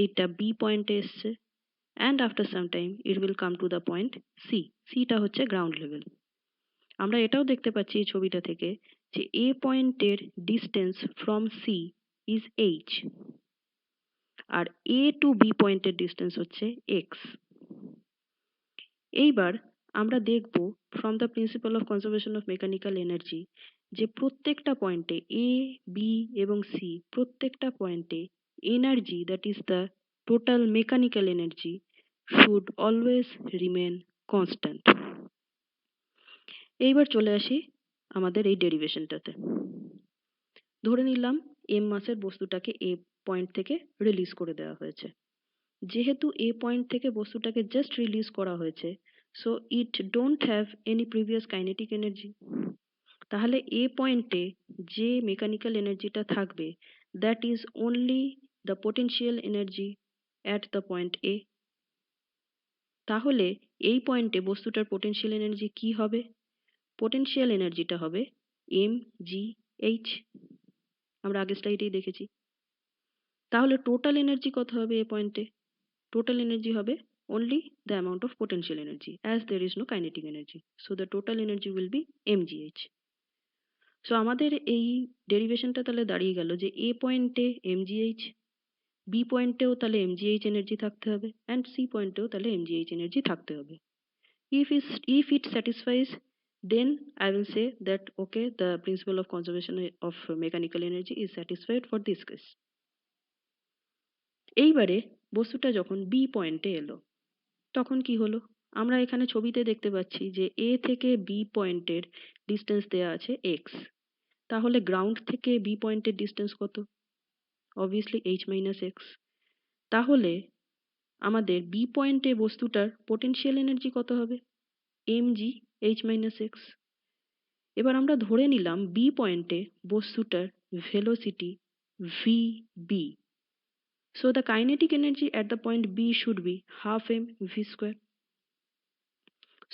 এইটা বি পয়েন্টে এসছে, and after some time it will come to the point C. সিটা হচ্ছে গ্রাউন্ড লেভেল। আমরা এটাও দেখতে পাচ্ছি এই ছবিটা থেকে যে এ পয়েন্টের distance from C is H, আর এ টু বি পয়েন্টের ডিস্টেন্স হচ্ছে এক্স। এইবার আমরা দেখব from the principle of conservation of mechanical energy যে প্রত্যেকটা পয়েন্টে এ বি এবং সি প্রত্যেকটা পয়েন্টে energy that is the total mechanical energy should always remain constant. এইবার চলে আসি আমাদের এই ডেরিভেশনটাতে। ধরে নিলাম এম মাসের বস্তুটাকে এ পয়েন্ট থেকে রিলিজ করে দেওয়া হয়েছে। যেহেতু এ পয়েন্ট থেকে বস্তুটাকে জাস্ট রিলিজ করা হয়েছে, so it don't have any previous kinetic energy. তাহলে এ পয়েন্টে যে মেকানিক্যাল এনার্জিটা থাকবে that is only the potential energy at the point A. তাহলে এই পয়েন্টে বস্তুটার পোটেনশিয়াল এনার্জি কি হবে? পোটেনশিয়াল এনার্জিটা হবে এম জি এইচ। আমরা আগের স্লাইডেই দেখেছি। তাহলে টোটাল এনার্জি কত হবে এই পয়েন্টে? টোটাল এনার্জি হবে only the amount of potential energy as there is no kinetic energy. So the total energy will be mgh. So আমাদের এই ডেরিভেশনটা তাহলে দাঁড়িয়ে গেল যে এ পয়েন্টে mgh, বি পয়েন্টেও তাহলে mgh এনার্জি থাকতে হবে, অ্যান্ড সি পয়েন্টেও তাহলে mgh এনার্জি থাকতে হবে। If it satisfies, then I will say that okay, the principle of conservation of mechanical energy is satisfied for this case. এইবারে বস্তুটা যখন বি পয়েন্টে এলো তখন কি হলো? আমরা এখানে ছবিতে দেখতে পাচ্ছি যে এ থেকে বি পয়েন্টের ডিস্টেন্স দেওয়া আছে এক্স। তাহলে গ্রাউন্ড থেকে বি পয়েন্টের ডিস্টেন্স কত? Obviously H minus X. তাহলে আমাদের বি পয়েন্টে বস্তুটার পোটেনশিয়াল এনার্জি কত হবে? M G H minus X. এবার আমরা ধরে নিলাম বি পয়েন্টে বস্তুটার velocity V B. So the kinetic energy at the point B should be half m v square.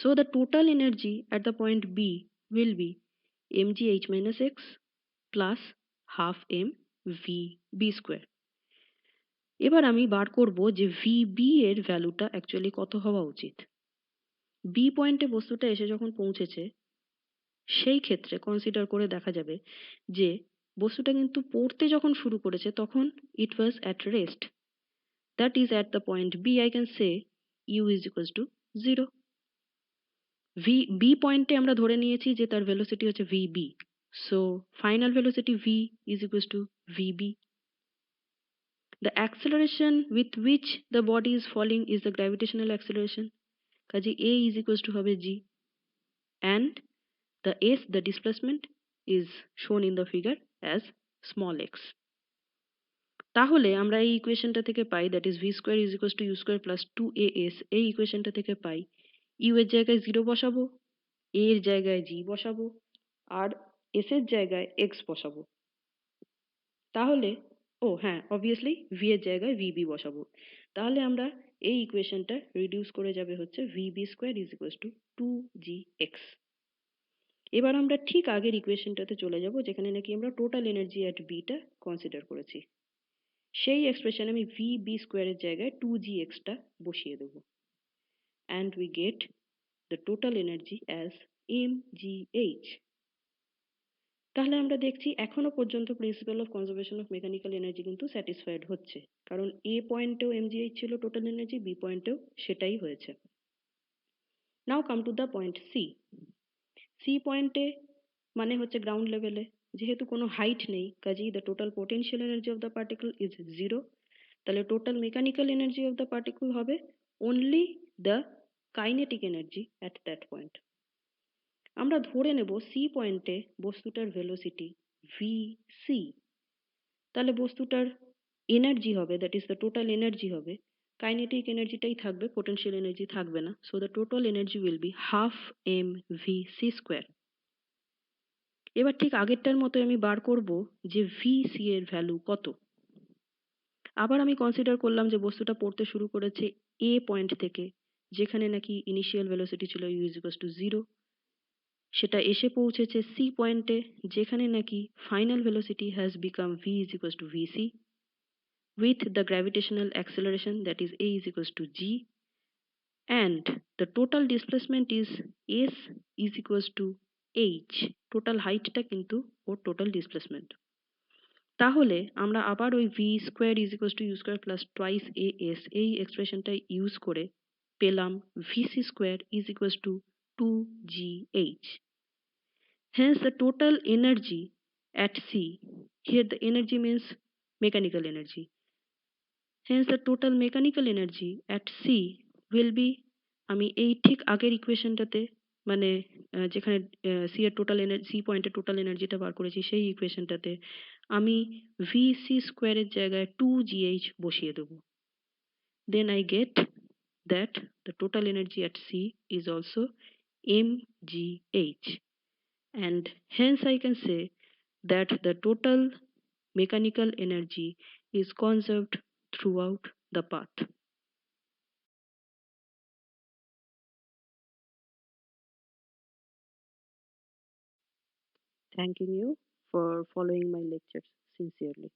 So the total energy at the point B will be mgh minus x plus half m v b square. এবার আমি বার করব যে vb এর ভ্যালুটা actually কত হওয়া উচিত। B পয়েন্টে বস্তুটা এসে যখন পৌঁছেছে সেই ক্ষেত্রে কনসিডার করে দেখা যাবে যে বস্তুটা কিন্তু পড়তে যখন শুরু করেছে তখন it was at rest. That is at the point B I can say u is equals to 0। B পয়েন্টে আমরা ধরে নিয়েছি যে তার ভেলোসিটি হচ্ছে v B. So final velocity v is equals to v B. The acceleration with which the body is falling is the gravitational acceleration. কাজে a is equals to হবে g, and the s, the displacement, is shown in the figure as small x. তাহলে আমরা এই ইকুয়েশনটা থেকে পাই that is v square is equal to you square plus 2as। এই ইকুয়েশনটা থেকে পাই ইউ এর জায়গায় 0 বসাবো, a এর জায়গায় g বসাবো, আর s এর জায়গায় x বসাবো। তাহলে হ্যাঁ, অবভিয়াসলি v এর জায়গায় vb বসাবো। তাহলে আমরা এই ইকুয়েশনটা রিডিউস করে যাবে হচ্ছে vb square is equal two 2gx। এবার আমরা ঠিক আগের ইকুয়েশনটাতে চলে যাব যেখানে নাকি আমরা টোটাল এনার্জি অ্যাট বি টা কনসিডার করেছি। সেই এক্সপ্রেশনে আমি vb স্কোয়ারের জায়গায় 2gx টা বসিয়ে দেবো, and we get the total energy as mgh। তাহলে আমরা দেখছি এখনো পর্যন্ত principle of conservation of mechanical energy কিন্তু স্যাটিসফাইড হচ্ছে, কারণ এ পয়েন্টেও mgh ছিল টোটাল এনার্জি, বি পয়েন্টেও সেটাই হয়েছে। Now come to the point C. C পয়েন্টে মানে হচ্ছে গ্রাউন্ড লেভেলে, যেহেতু কোনো হাইট নেই কাজেই the total potential energy of the particle is 0। তাহলে total mechanical energy of the particle হবে only the kinetic energy at that point. আমরা ধরে নেব সি পয়েন্টে বস্তুটার ভেলোসিটি ভি সি। তাহলে বস্তুটার এনার্জি হবে that is the total energy হবে, কাইনেটিক এনার্জিটাই থাকবে, পোটেনশিয়াল এনার্জি থাকবে না। So the total energy will be half M V C square. এবার ঠিক আগেরটার মতো আমি বার করব যে ভি সি এর ভ্যালু কত। আবার আমি কনসিডার করলাম যে বস্তুটা পড়তে শুরু করেছে এ পয়েন্ট থেকে, যেখানে নাকি ইনিশিয়াল ভেলোসিটি ছিল ইউ ইজ ইকুয়াল টু 0। সেটা এসে পৌঁছেছে সি পয়েন্টে, যেখানে নাকি final velocity has become V is equal two VC with the gravitational acceleration that is a is equals to g, and the total displacement is s is equals to h। total height টা কিন্তু ওর total displacement। তাহলে আমরা আবার ওই V square is equal to you square plus twice A S এই এক্সপ্রেশনটা use করে পেলাম V C square is equal to 2gh। Hence the total energy at c, here the energy means mechanical energy, hence the total mechanical energy at c will be, আমি এই ঠিক আগের ইকুয়েশনটাতে মানে যেখানে সি এর টোটাল এনার্জি, সি পয়েন্টের total এনার্জিটা বার করেছি সেই ইকুয়েশনটাতে আমি ভি সি স্কোয়ারের জায়গায় 2gh বসিয়ে দেবো। Then I get that the total energy at c is also mgh, and hence I can say that the total mechanical energy is conserved throughout the path. Thanking you for following my lectures sincerely.